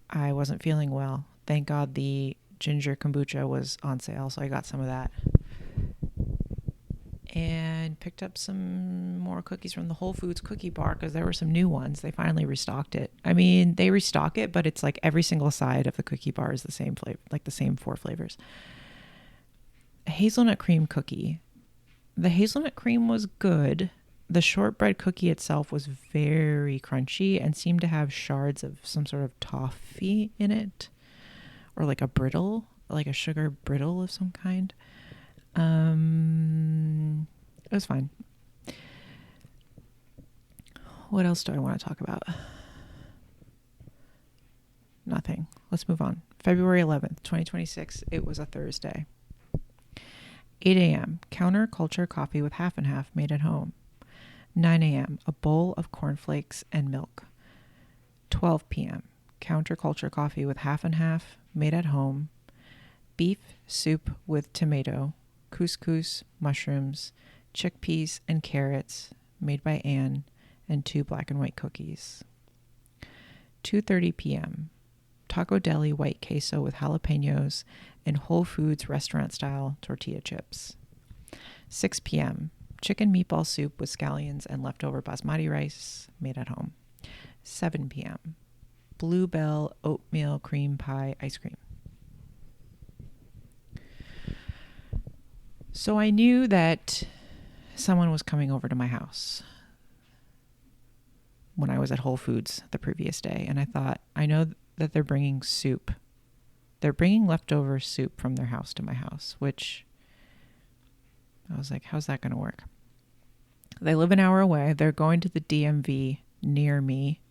I wasn't feeling well. Thank God the ginger kombucha was on sale, so I got some of that. And picked up some more cookies from the Whole Foods cookie bar because there were some new ones. They finally restocked it. I mean, they restock it, but it's like every single side of the cookie bar is the same flavor, like the same 4 flavors. A hazelnut cream cookie. The hazelnut cream was good. The shortbread cookie itself was very crunchy and seemed to have shards of some sort of toffee in it, or like a brittle, like a sugar brittle of some kind. It was fine. What else do I want to talk about? Nothing. Let's move on. February 11th, 2026. It was a Thursday. 8 a.m. Counterculture coffee with half and half made at home. 9 a.m. A bowl of cornflakes and milk. 12 p.m. Counterculture coffee with half and half made at home. Beef soup with tomato, couscous, mushrooms, chickpeas, and carrots made by Anne, and 2 black and white cookies. 2:30 p.m. Taco Deli white queso with jalapenos and Whole Foods restaurant-style tortilla chips. 6 p.m. Chicken meatball soup with scallions and leftover basmati rice made at home. 7 p.m. Bluebell oatmeal cream pie ice cream. So I knew that someone was coming over to my house when I was at Whole Foods the previous day. And I thought, I know that they're bringing soup. They're bringing leftover soup from their house to my house, which I was like, how's that going to work? They live an hour away. They're going to the DMV near me.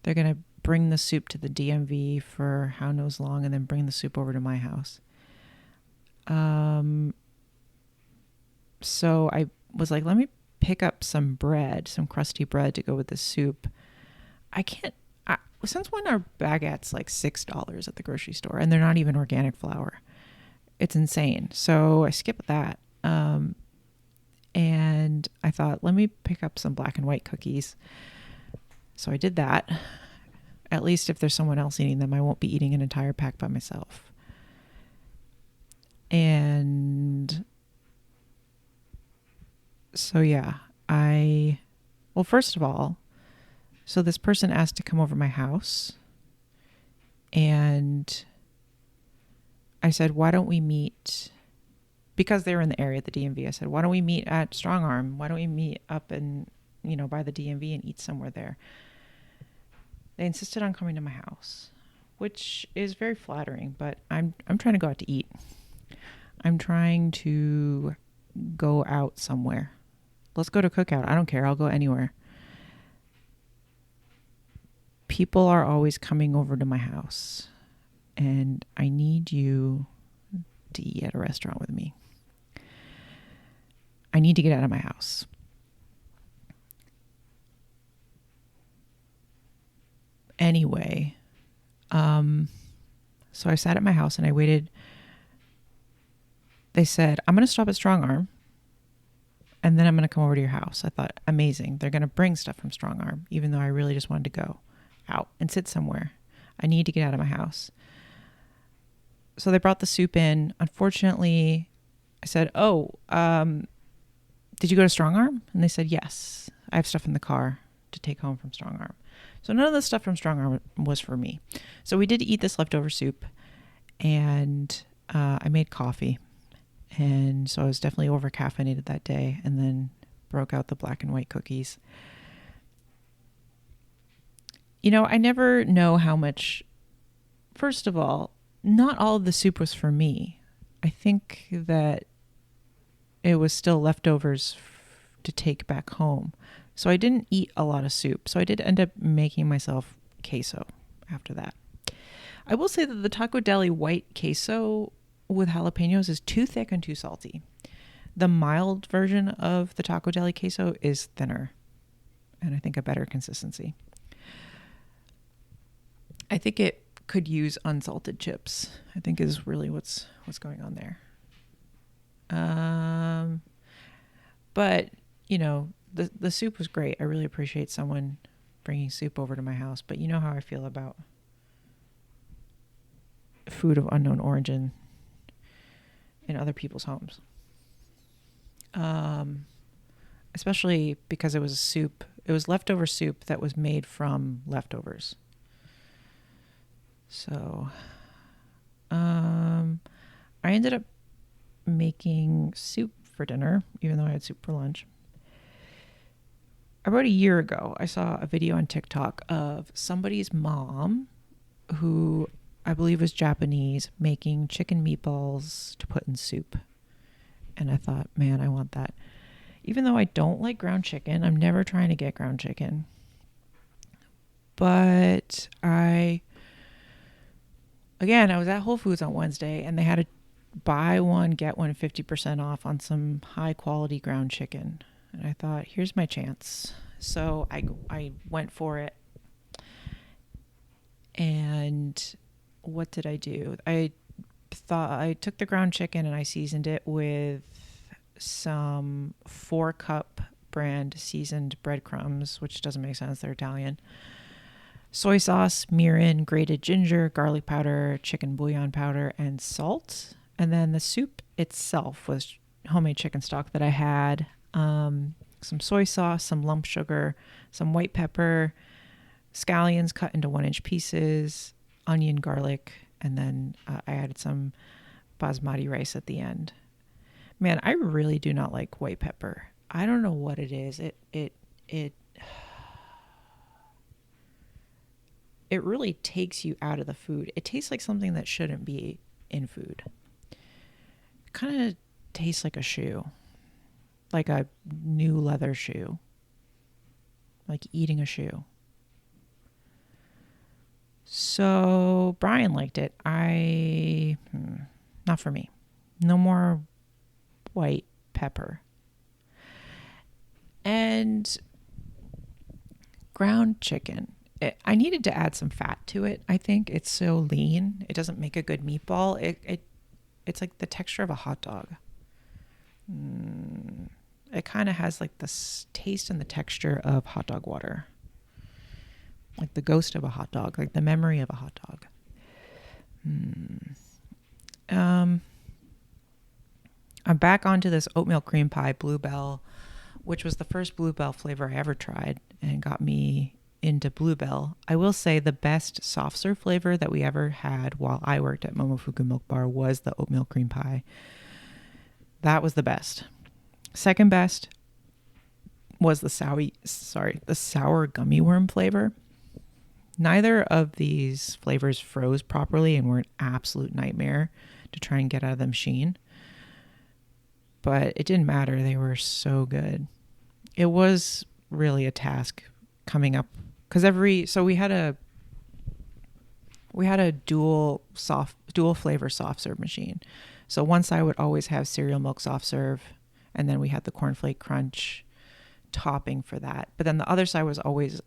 They're going to bring the soup to the DMV for how knows long and then bring the soup over to my house. So I was like, let me pick up some bread, some crusty bread to go with the soup. Since when are baguettes like $6 at the grocery store and they're not even organic flour? It's insane. So I skipped that. And I thought, let me pick up some black and white cookies. So I did that. At least if there's someone else eating them, I won't be eating an entire pack by myself. And so yeah, first of all, so this person asked to come over my house, and I said, why don't we meet, because they were in the area at the DMV, I said, why don't we meet at Strong Arm? Why don't we meet up and, by the DMV and eat somewhere there? They insisted on coming to my house, which is very flattering, but I'm trying to go out to eat. I'm trying to go out somewhere. Let's go to Cookout. I don't care. I'll go anywhere. People are always coming over to my house, and I need you to eat at a restaurant with me. I need to get out of my house. Anyway, so I sat at my house and I waited. They said, I'm going to stop at Strong Arm and then I'm going to come over to your house. I thought, amazing. They're going to bring stuff from Strong Arm, even though I really just wanted to go out and sit somewhere. I need to get out of my house. So they brought the soup in. Unfortunately, I said, did you go to Strong Arm? And they said, yes, I have stuff in the car to take home from Strong Arm. So none of the stuff from Strong Arm was for me. So we did eat this leftover soup, and I made coffee. And so I was definitely over caffeinated that day, and then broke out the black and white cookies. I never know how much, first of all, not all of the soup was for me. I think that it was still leftovers to take back home. So I didn't eat a lot of soup. So I did end up making myself queso after that. I will say that the Taco Deli white queso with jalapenos is too thick and too salty. The mild version of the Taco Deli queso is thinner and I think a better consistency. I think it could use unsalted chips, I think is really what's going on there. But, the soup was great. I really appreciate someone bringing soup over to my house. But you know how I feel about food of unknown origin in other people's homes. Especially because it was soup. It was leftover soup that was made from leftovers. So I ended up making soup for dinner, even though I had soup for lunch. About a year ago, I saw a video on TikTok of somebody's mom, who I believe was Japanese, making chicken meatballs to put in soup. And I thought, man, I want that. Even though I don't like ground chicken, I'm never trying to get ground chicken. But I was at Whole Foods on Wednesday, and they had a buy one, get one 50% off on some high quality ground chicken. And I thought, here's my chance. So I went for it. And what did I do? I took the ground chicken and I seasoned it with some 4-cup brand seasoned breadcrumbs, which doesn't make sense. They're Italian. Soy sauce, mirin, grated ginger, garlic powder, chicken bouillon powder, and salt. And then the soup itself was homemade chicken stock that I had, some soy sauce, some lump sugar, some white pepper, scallions cut into 1-inch pieces, onion, garlic, and then I added some basmati rice at the end. Man, I really do not like white pepper. I don't know what it is. It really takes you out of the food. It tastes like something that shouldn't be in food. It kind of tastes like a shoe, like a new leather shoe, like eating a shoe. So Brian liked it. Not for me. No more white pepper. And ground chicken. I needed to add some fat to it. I think it's so lean. It doesn't make a good meatball. It's like the texture of a hot dog. It kind of has like the taste and the texture of hot dog water. Like the ghost of a hot dog, like the memory of a hot dog. I'm back onto this oatmeal cream pie, Bluebell, which was the first Bluebell flavor I ever tried and got me into Bluebell. I will say the best soft serve flavor that we ever had while I worked at Momofuku Milk Bar was the oatmeal cream pie. That was the best. Second best was the sour gummy worm flavor. Neither of these flavors froze properly and were an absolute nightmare to try and get out of the machine. But it didn't matter. They were so good. It was really a task coming up because we had a dual flavor soft serve machine. So one side would always have cereal milk soft serve, and then we had the cornflake crunch topping for that. But then the other side was always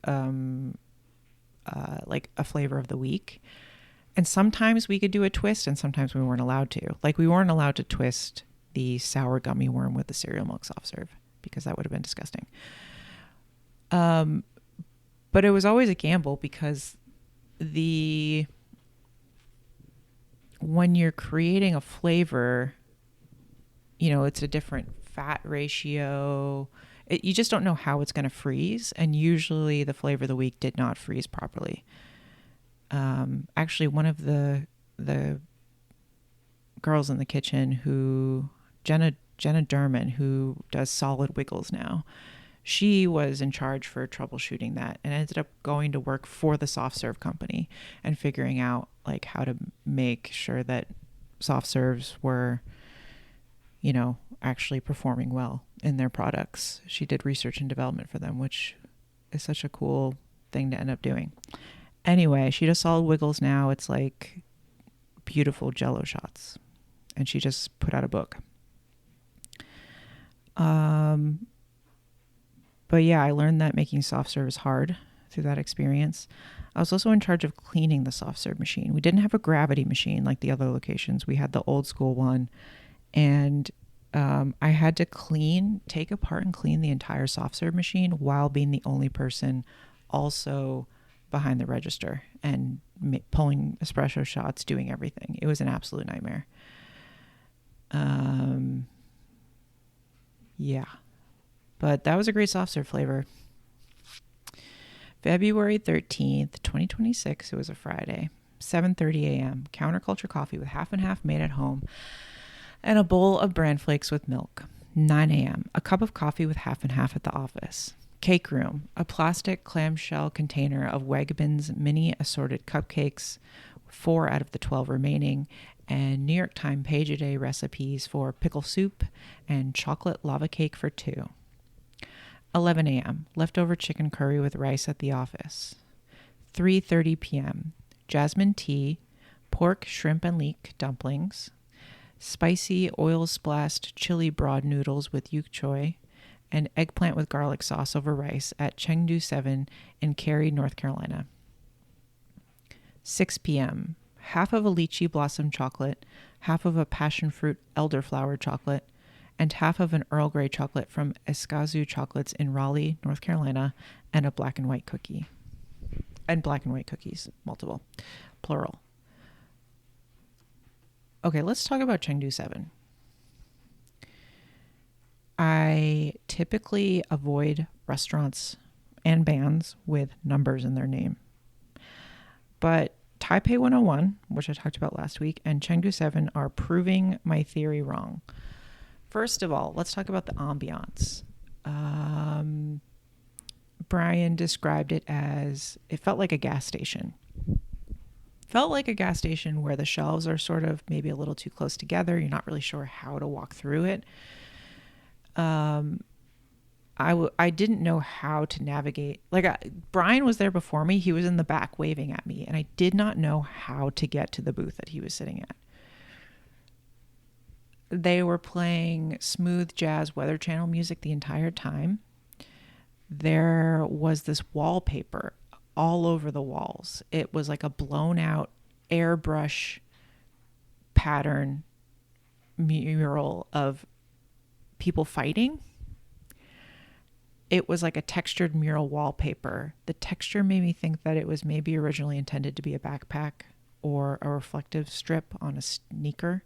like a flavor of the week. And sometimes we could do a twist and sometimes we weren't allowed to. Like we weren't allowed to twist the sour gummy worm with the cereal milk soft serve because that would have been disgusting. But it was always a gamble because when you're creating a flavor, it's a different fat ratio. You just don't know how it's going to freeze. And usually the flavor of the week did not freeze properly. Actually, one of the girls in the kitchen Jenna Derman, who does Solid Wiggles now, she was in charge for troubleshooting that and ended up going to work for the soft serve company and figuring out like how to make sure that soft serves were, actually performing well in their products. She did research and development for them, which is such a cool thing to end up doing. Anyway, she does Solid Wiggles now. It's like beautiful Jell-O shots. And she just put out a book. But yeah, I learned that making soft serve is hard through that experience. I was also in charge of cleaning the soft serve machine. We didn't have a gravity machine like the other locations. We had the old school one. And I had to take apart and clean the entire soft serve machine while being the only person also behind the register and pulling espresso shots, doing everything. It was an absolute nightmare. Yeah. But that was a great soft serve flavor. February 13th, 2026. It was a Friday. 7:30 a.m. Counterculture coffee with half and half made at home. And a bowl of bran flakes with milk. 9 a.m. A cup of coffee with half and half at the office. Cake room. A plastic clamshell container of Wegmans mini assorted cupcakes. 4 out of the 12 remaining. And New York Times page-a-day recipes for pickle soup and chocolate lava cake for 2. 11 a.m. Leftover chicken curry with rice at the office. 3:30 p.m. Jasmine tea, pork, shrimp, and leek dumplings, spicy oil-splashed chili broad noodles with yuk choy, and eggplant with garlic sauce over rice at Chengdu 7 in Cary, North Carolina. 6 p.m. Half of a lychee blossom chocolate, half of a passion fruit elderflower chocolate, and half of an Earl Grey chocolate from Escazu Chocolates in Raleigh, North Carolina, and a black and white cookie. And black and white cookies, multiple, plural. Okay, let's talk about Chengdu 7. I typically avoid restaurants and bands with numbers in their name. But Taipei 101, which I talked about last week, and Chengdu 7 are proving my theory wrong. First of all, let's talk about the ambiance. Brian described it as, it felt like a gas station. Felt like a gas station where the shelves are sort of maybe a little too close together. You're not really sure how to walk through it. I didn't know how to navigate. Brian was there before me. He was in the back waving at me, and I did not know how to get to the booth that he was sitting at. They were playing smooth jazz Weather Channel music the entire time. There was this wallpaper all over the walls. It was like a blown out airbrush pattern mural of people fighting. It was like a textured mural wallpaper. The texture made me think that it was maybe originally intended to be a backpack or a reflective strip on a sneaker.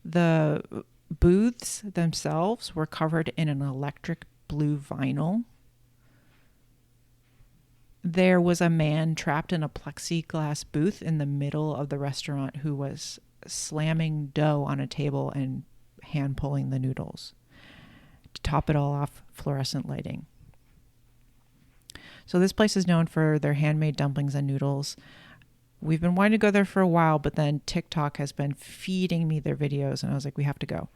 The booths themselves were covered in an electric blue vinyl. There was a man trapped in a plexiglass booth in the middle of the restaurant who was slamming dough on a table and hand pulling the noodles. To top it all off, fluorescent lighting. So this place is known for their handmade dumplings and noodles. We've been wanting to go there for a while, but then TikTok has been feeding me their videos, and I was like, we have to go.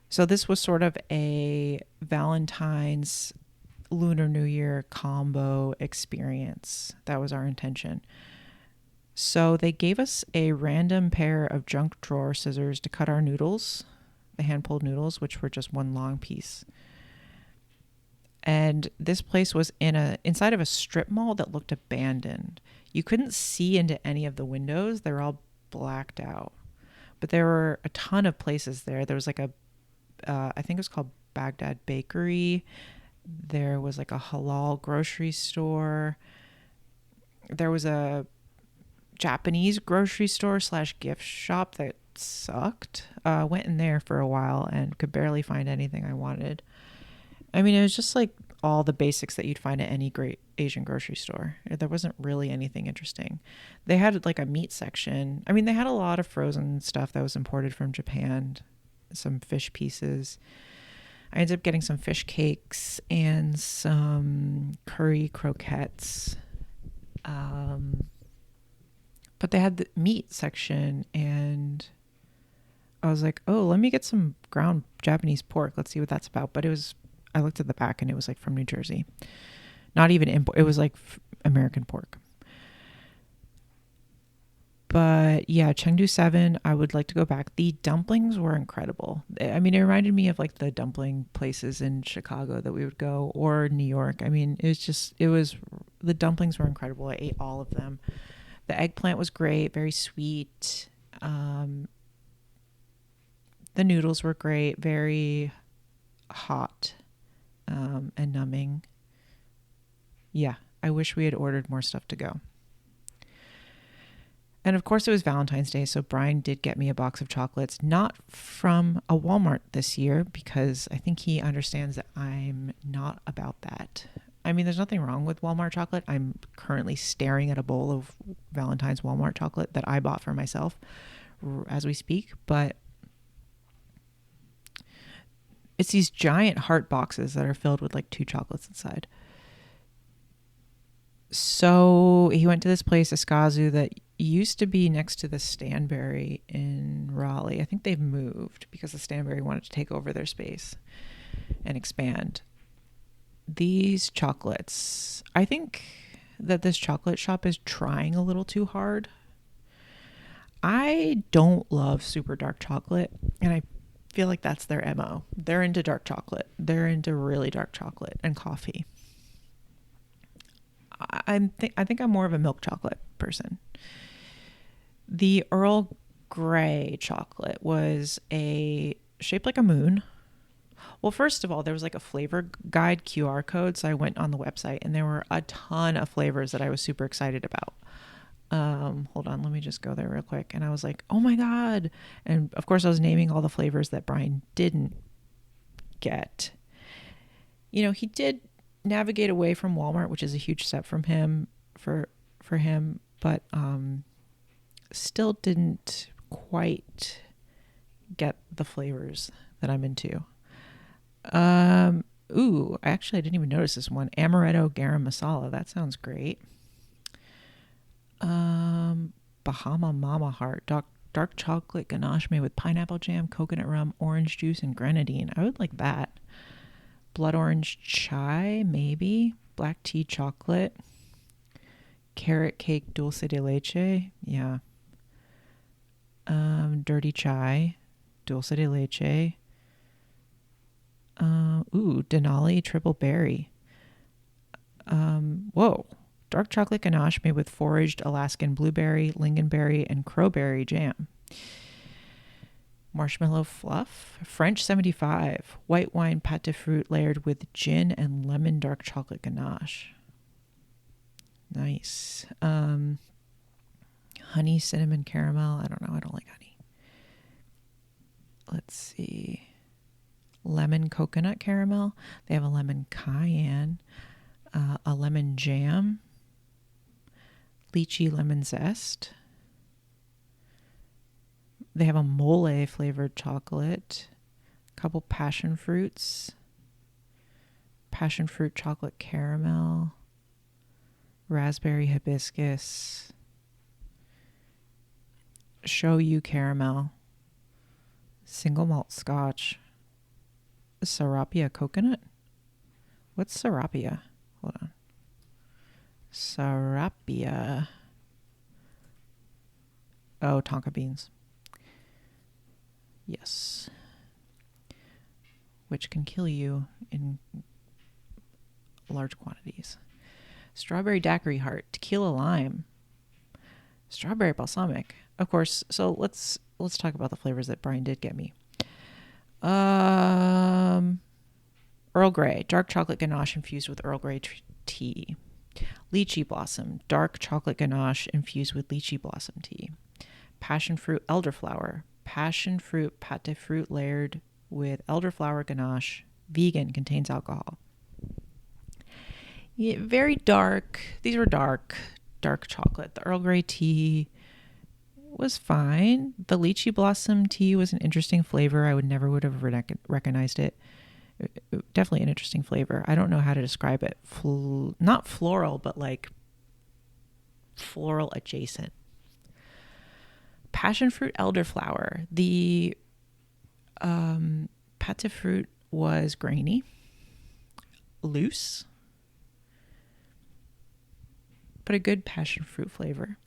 So this was sort of a Valentine's Lunar New Year combo experience. That was our intention. So they gave us a random pair of junk drawer scissors to cut our noodles, the hand-pulled noodles, which were just one long piece. And this place was inside of a strip mall that looked abandoned. You couldn't see into any of the windows. They were all blacked out. But there were a ton of places there. There was like I think it was called Baghdad Bakery. There was like a halal grocery store. There was a Japanese grocery store / gift shop that sucked. Went in there for a while and could barely find anything I wanted. I mean, it was just like all the basics that you'd find at any great Asian grocery store. There wasn't really anything interesting. They had like a meat section. I mean, they had a lot of frozen stuff that was imported from Japan, some fish pieces. I ended up getting some fish cakes and some curry croquettes. But they had the meat section, and I was like, oh, let me get some ground Japanese pork. Let's see what that's about. But I looked at the back and it was like from New Jersey. Not even import. It was like American pork. But yeah, Chengdu 7, I would like to go back. The dumplings were incredible. I mean, it reminded me of like the dumpling places in Chicago that we would go, or New York. I mean, the dumplings were incredible. I ate all of them. The eggplant was great, very sweet. The noodles were great, very hot and numbing. Yeah, I wish we had ordered more stuff to go. And of course it was Valentine's Day, so Brian did get me a box of chocolates, not from a Walmart this year, because I think he understands that I'm not about that. I mean, there's nothing wrong with Walmart chocolate. I'm currently staring at a bowl of Valentine's Walmart chocolate that I bought for myself as we speak, but it's these giant heart boxes that are filled with like 2 chocolates inside. So he went to this place, Escazu, that used to be next to the Stanberry in Raleigh. I think they've moved because the Stanberry wanted to take over their space and expand. These chocolates, I think that this chocolate shop is trying a little too hard. I don't love super dark chocolate, and I feel like that's their MO. They're into dark chocolate. They're into really dark chocolate and coffee. I think I'm more of a milk chocolate person. The Earl Grey chocolate was shaped like a moon. Well, first of all, there was like a flavor guide QR code. So I went on the website and there were a ton of flavors that I was super excited about. Hold on, let me just go there real quick. And I was like, oh my God. And of course I was naming all the flavors that Brian didn't get. You know, he did navigate away from Walmart, which is a huge step from him for him, but still didn't quite get the flavors that I'm into. Actually I didn't even notice this one. Amaretto garam masala. That sounds great. Bahama Mama Heart. Dark chocolate ganache made with pineapple jam, coconut rum, orange juice, and grenadine. I would like that. Blood orange chai, maybe. Black tea chocolate. Carrot cake dulce de leche. Yeah. Dirty chai. Dulce de leche. Denali triple berry. Whoa. Dark chocolate ganache made with foraged Alaskan blueberry, lingonberry, and crowberry jam. Marshmallow fluff. French 75. White wine pâte de fruit layered with gin and lemon dark chocolate ganache. Nice. Honey cinnamon caramel. I don't know. I don't like honey. Let's see. Lemon coconut caramel. They have a lemon cayenne. A lemon jam. Lychee lemon zest. They have a mole flavored chocolate. A couple passion fruits. Passion fruit chocolate caramel. Raspberry hibiscus. Shoyu caramel. Single malt scotch. Serapia coconut. What's serapia? Hold on. Serapia. Oh, tonka beans. Yes. Which can kill you in large quantities. Strawberry daiquiri heart. Tequila lime. Strawberry balsamic. Of course. So let's talk about the flavors that Brian did get me. Earl Grey. Dark chocolate ganache infused with Earl Grey tea. Lychee blossom. Dark chocolate ganache infused with lychee blossom tea. Passion fruit elderflower. Passion fruit pâte de fruit layered with elderflower ganache. Vegan, contains alcohol. Yeah, very dark. These were dark chocolate. The Earl Grey tea was fine. The lychee blossom tea was an interesting flavor. I would have recognized it. Definitely an interesting flavor. I don't know how to describe it. Not floral, but like floral adjacent. Passion fruit elderflower. The pâte de fruit was grainy, loose, but a good passion fruit flavor.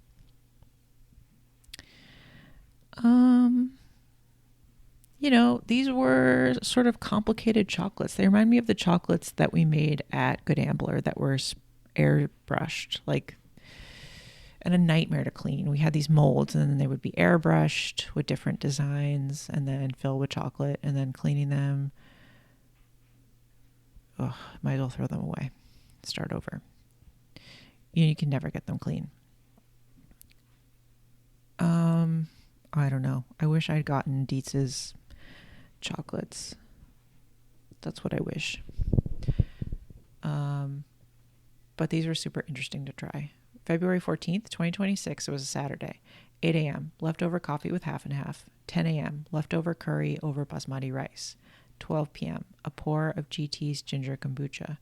You know, these were sort of complicated chocolates. They remind me of the chocolates that we made at Good Ambler that were airbrushed, and a nightmare to clean. We had these molds and then they would be airbrushed with different designs and then filled with chocolate and then cleaning them. Ugh, might as well throw them away. Start over. You can never get them clean. I don't know. I wish I'd gotten Dietz's chocolates. That's what I wish. But these were super interesting to try. February 14th, 2026, it was a Saturday. 8 a.m., leftover coffee with half and half. 10 a.m., leftover curry over basmati rice. 12 p.m., a pour of GT's ginger kombucha.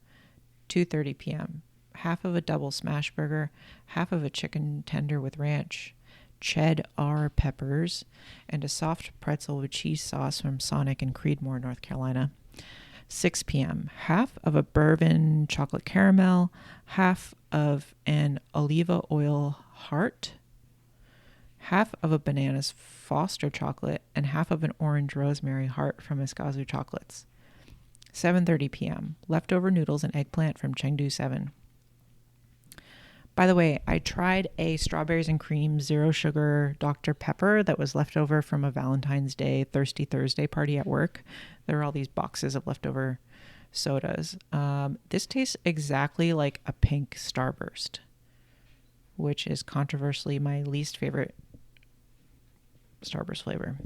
2:30 p.m., half of a double smash burger, half of a chicken tender with ranch, cheddar peppers, and a soft pretzel with cheese sauce from Sonic in Creedmoor, North Carolina. 6 p.m., half of a bourbon chocolate caramel, half of an oliva oil heart, half of a bananas Foster chocolate, and half of an orange rosemary heart from Iskazu Chocolates. 7:30 p.m. Leftover noodles and eggplant from Chengdu 7. By the way, I tried a strawberries and cream zero sugar Dr. Pepper that was left over from a Valentine's Day Thirsty Thursday party at work. There were all these boxes of leftover sodas. This tastes exactly like a pink Starburst, which is controversially my least favorite Starburst flavor,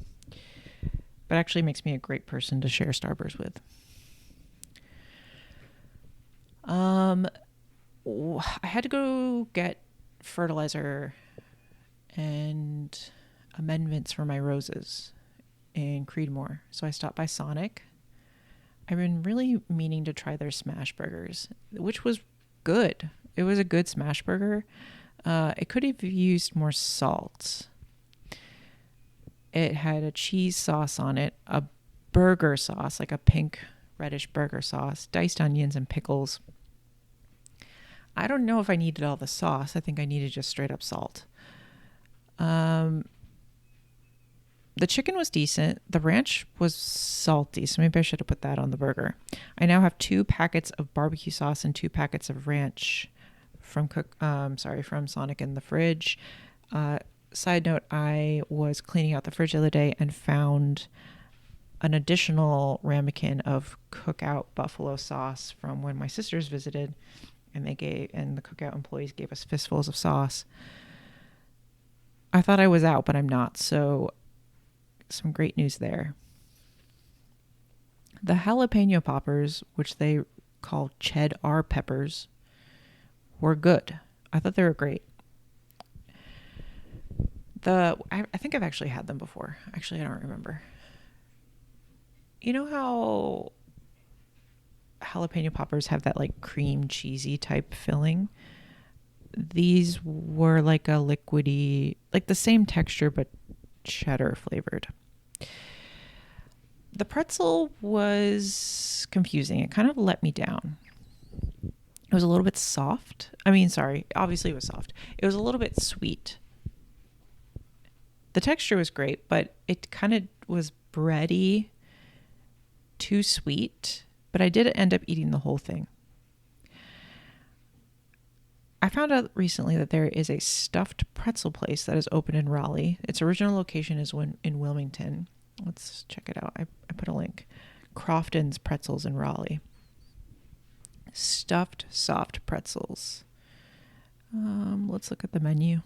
but actually makes me a great person to share Starburst with. I had to go get fertilizer and amendments for my roses in Creedmoor. So I stopped by Sonic. I've been really meaning to try their smash burgers, which was good. It was a good smash burger. It could have used more salt. It had a cheese sauce on it, a burger sauce, like a pink reddish burger sauce, diced onions and pickles. I don't know if I needed all the sauce. I think I needed just straight up salt. The chicken was decent. The ranch was salty, so maybe I should have put that on the burger. I now have 2 packets of barbecue sauce and 2 packets of ranch from Sonic in the fridge. Side note, I was cleaning out the fridge the other day and found an additional ramekin of Cookout buffalo sauce from when my sisters visited, and the Cookout employees gave us fistfuls of sauce. I thought I was out, but I'm not, so some great news there. The jalapeno poppers, which they call cheddar peppers, were good. I thought they were great. I think I've actually had them before. Actually, I don't remember. You know how jalapeno poppers have that like cream cheesy type filling? These were like a liquidy, like the same texture, but cheddar flavored. The pretzel was confusing. It kind of let me down. It was a little bit soft. Obviously it was soft. It was a little bit sweet. The texture was great, but it kind of was bready, too sweet. But I did end up eating the whole thing. I found out recently that there is a stuffed pretzel place that is open in Raleigh. Its original location is in Wilmington. Let's check it out. I put a link. Crofton's Pretzels in Raleigh. Stuffed soft pretzels. Let's look at the menu.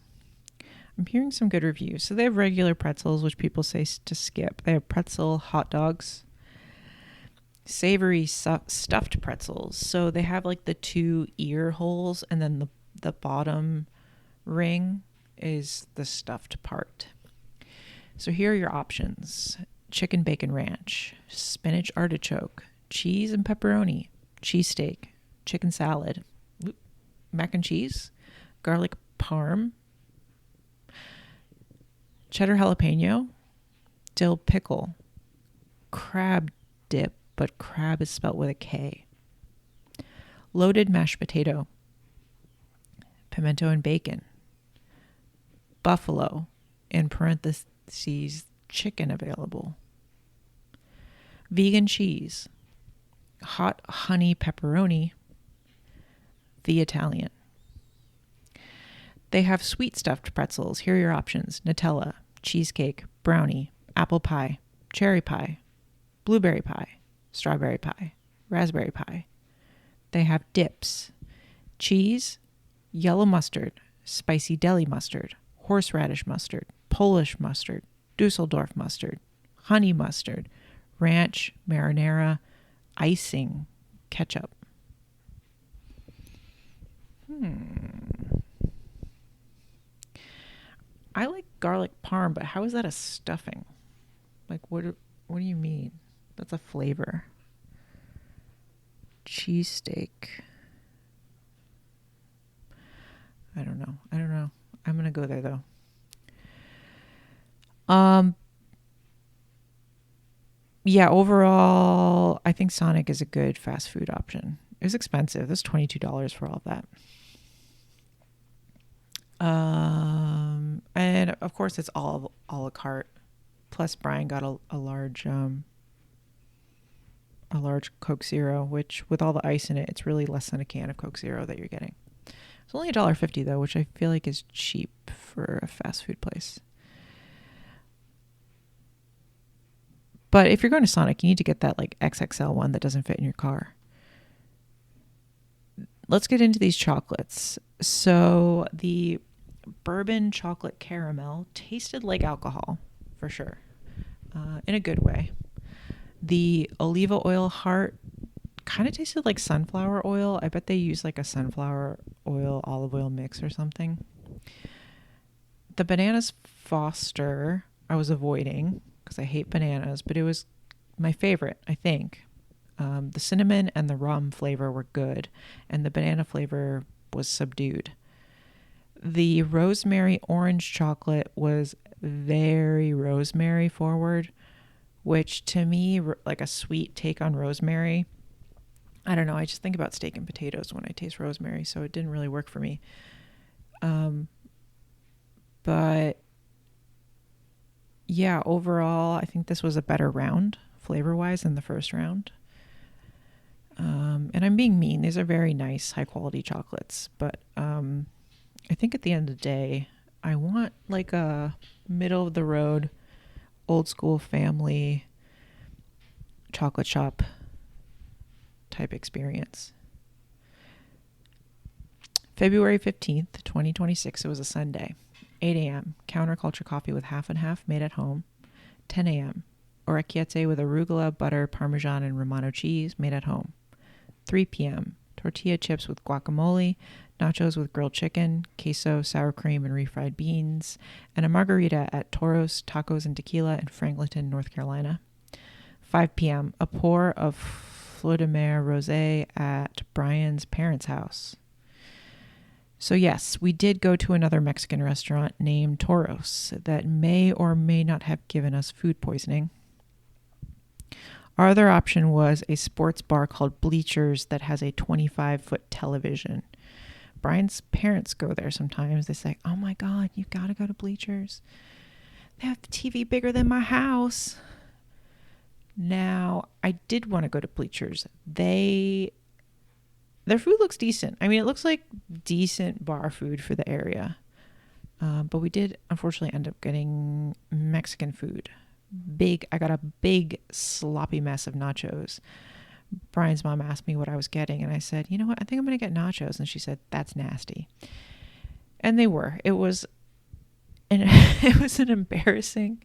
I'm hearing some good reviews. So they have regular pretzels, which people say to skip. They have pretzel hot dogs. Savory stuffed pretzels. So they have like the 2 ear holes, and then the bottom ring is the stuffed part. So here are your options. Chicken bacon ranch, spinach artichoke, cheese and pepperoni, cheesesteak, chicken salad, mac and cheese, garlic parm, cheddar jalapeno, dill pickle, crab dip, but crab is spelt with a K, loaded mashed potato, pimento and bacon, buffalo, in parentheses, chicken available, vegan cheese, hot honey pepperoni, the Italian. They have sweet stuffed pretzels. Here are your options: Nutella, cheesecake, brownie, apple pie, cherry pie, blueberry pie, strawberry pie, raspberry pie. They have dips: cheese, yellow mustard, spicy deli mustard, horseradish mustard, Polish mustard, Dusseldorf mustard, honey mustard, ranch, marinara, icing, ketchup. I like garlic parm, but how is that a stuffing? Like, what do you mean? That's a flavor. Cheesesteak. I don't know. I'm going to go there, though. Yeah, overall, I think Sonic is a good fast food option. It was expensive. It was $22 for all of that. And of course it's all a la carte. Plus Brian got a large Coke Zero, which with all the ice in it, it's really less than a can of Coke Zero that you're getting. It's only $1.50 though, which I feel like is cheap for a fast food place. But if you're going to Sonic, you need to get that like XXL one that doesn't fit in your car. Let's get into these chocolates. So the bourbon chocolate caramel tasted like alcohol, for sure, in a good way. The oliva oil heart kind of tasted like sunflower oil. I bet they use like a sunflower oil, olive oil mix or something. The bananas Foster I was avoiding because I hate bananas, but it was my favorite, I think. The cinnamon and the rum flavor were good, and the banana flavor was subdued. The rosemary orange chocolate was very rosemary forward, which to me, like a sweet take on rosemary. I don't know. I just think about steak and potatoes when I taste rosemary, so it didn't really work for me. But yeah, overall, I think this was a better round flavor-wise than the first round. And I'm being mean. These are very nice, high-quality chocolates. But I think at the end of the day, I want like a middle-of-the-road, old-school family chocolate shop type experience. February 15th, 2026, it was a Sunday. 8 a.m., counterculture coffee with half and half made at home. 10 a.m., orecchiette with arugula, butter, parmesan, and Romano cheese made at home. 3 p.m., tortilla chips with guacamole, nachos with grilled chicken, queso, sour cream, and refried beans, and a margarita at Toros Tacos and Tequila in Franklinton, North Carolina. 5 p.m., a pour of Fleur de Mer Rosé at Brian's parents' house. So yes, we did go to another Mexican restaurant named Toros that may or may not have given us food poisoning. Our other option was a sports bar called Bleachers that has a 25-foot television. Brian's parents go there sometimes. They say, oh my God, you've got to go to Bleachers. They have the TV bigger than my house. Now, I did want to go to Bleachers. Their food looks decent. I mean, it looks like decent bar food for the area. But we did, unfortunately, end up getting Mexican food. I got a big sloppy mess of nachos. Brian's mom asked me what I was getting, and I said, you know what, I think I'm going to get nachos. And she said, that's nasty. And they were. It was an embarrassing...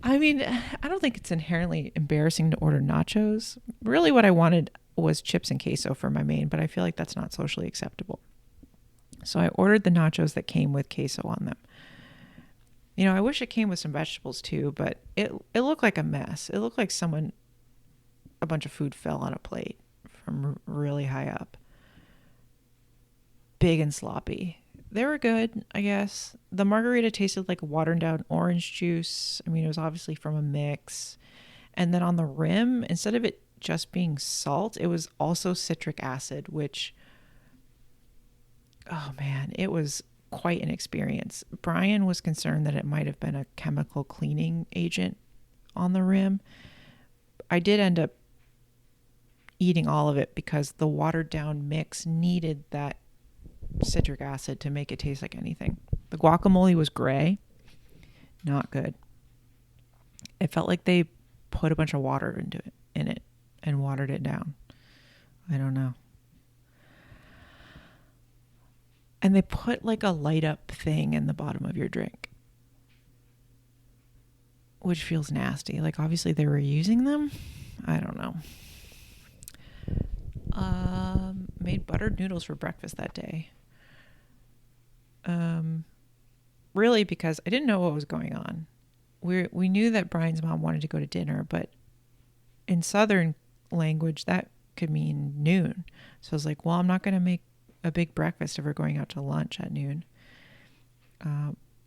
I mean, I don't think it's inherently embarrassing to order nachos. Really what I wanted was chips and queso for my main, but I feel like that's not socially acceptable. So I ordered the nachos that came with queso on them. You know, I wish it came with some vegetables too, but it looked like a mess. It looked like a bunch of food fell on a plate from really high up. Big and sloppy. They were good, I guess. The margarita tasted like watered down orange juice. I mean, it was obviously from a mix. And then on the rim, instead of it just being salt, it was also citric acid, which, oh man, it was quite an experience. Brian was concerned that it might have been a chemical cleaning agent on the rim. I did end up eating all of it because the watered down mix needed that citric acid to make it taste like anything. The guacamole was gray. Not good. It felt like they put a bunch of water in it and watered it down. I don't know. And they put like a light up thing in the bottom of your drink, which feels nasty. Like obviously they were using them. I don't know. Made buttered noodles for breakfast that day. Really because I didn't know what was going on. We knew that Brian's mom wanted to go to dinner, but in Southern language that could mean noon. So I was like, well, I'm not going to make a big breakfast if we're going out to lunch at noon.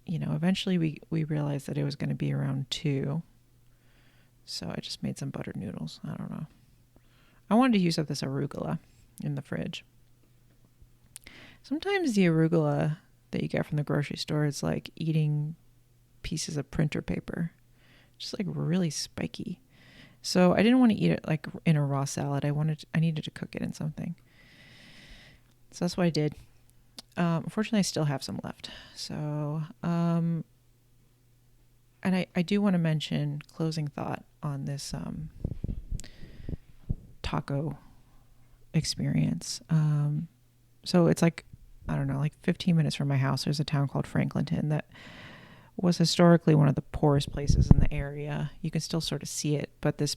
Eventually we realized that it was going to be around 2. So I just made some buttered noodles. I don't know. I wanted to use up this arugula in the fridge. Sometimes the arugula that you get from the grocery store is like eating pieces of printer paper, just like really spiky. So I didn't want to eat it like in a raw salad. I needed to cook it in something. So that's what I did. Unfortunately, I still have some left. So, and I do want to mention closing thought on this taco experience. So it's like, I don't know, like 15 minutes from my house, there's a town called Franklinton that was historically one of the poorest places in the area. You can still sort of see it, but this,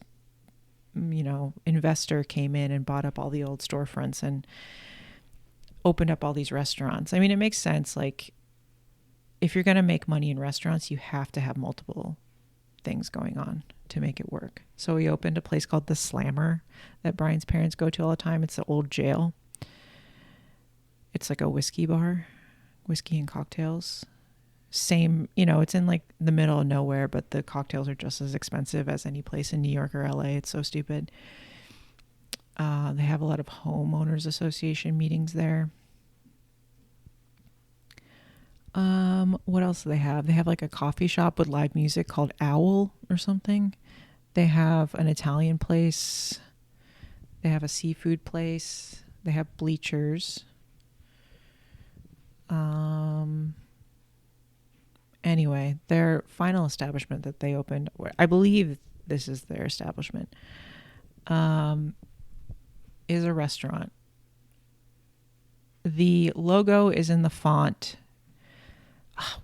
investor came in and bought up all the old storefronts and opened up all these restaurants. I mean, it makes sense. Like, if you're going to make money in restaurants, you have to have multiple things going on to make it work. So he opened a place called the Slammer that Brian's parents go to all the time. It's the old jail. It's like a whiskey bar, whiskey and cocktails. Same, it's in like the middle of nowhere, but the cocktails are just as expensive as any place in New York or LA. It's so stupid. They have a lot of homeowners association meetings there. What else do they have? They have like a coffee shop with live music called Owl or something. They have an Italian place. They have a seafood place. They have bleachers. Anyway, their final establishment that they opened, I believe this is their establishment, is a restaurant. The logo is in the font.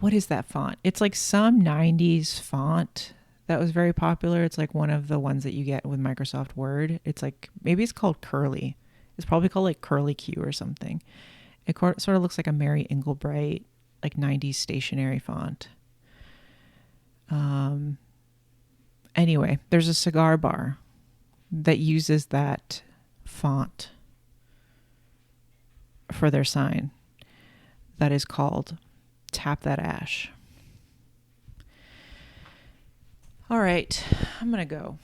What is that font? It's like some 90s font that was very popular. It's like one of the ones that you get with Microsoft Word. It's like, maybe it's called Curly. It's probably called like Curly Q or something. It sort of looks like a Mary Englebright, like 90s stationery font. Anyway, there's a cigar bar that uses that font for their sign that is called Tap That Ash. All right, I'm going to go.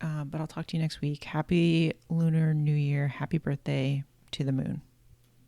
But I'll talk to you next week. Happy Lunar New Year. Happy birthday to the moon.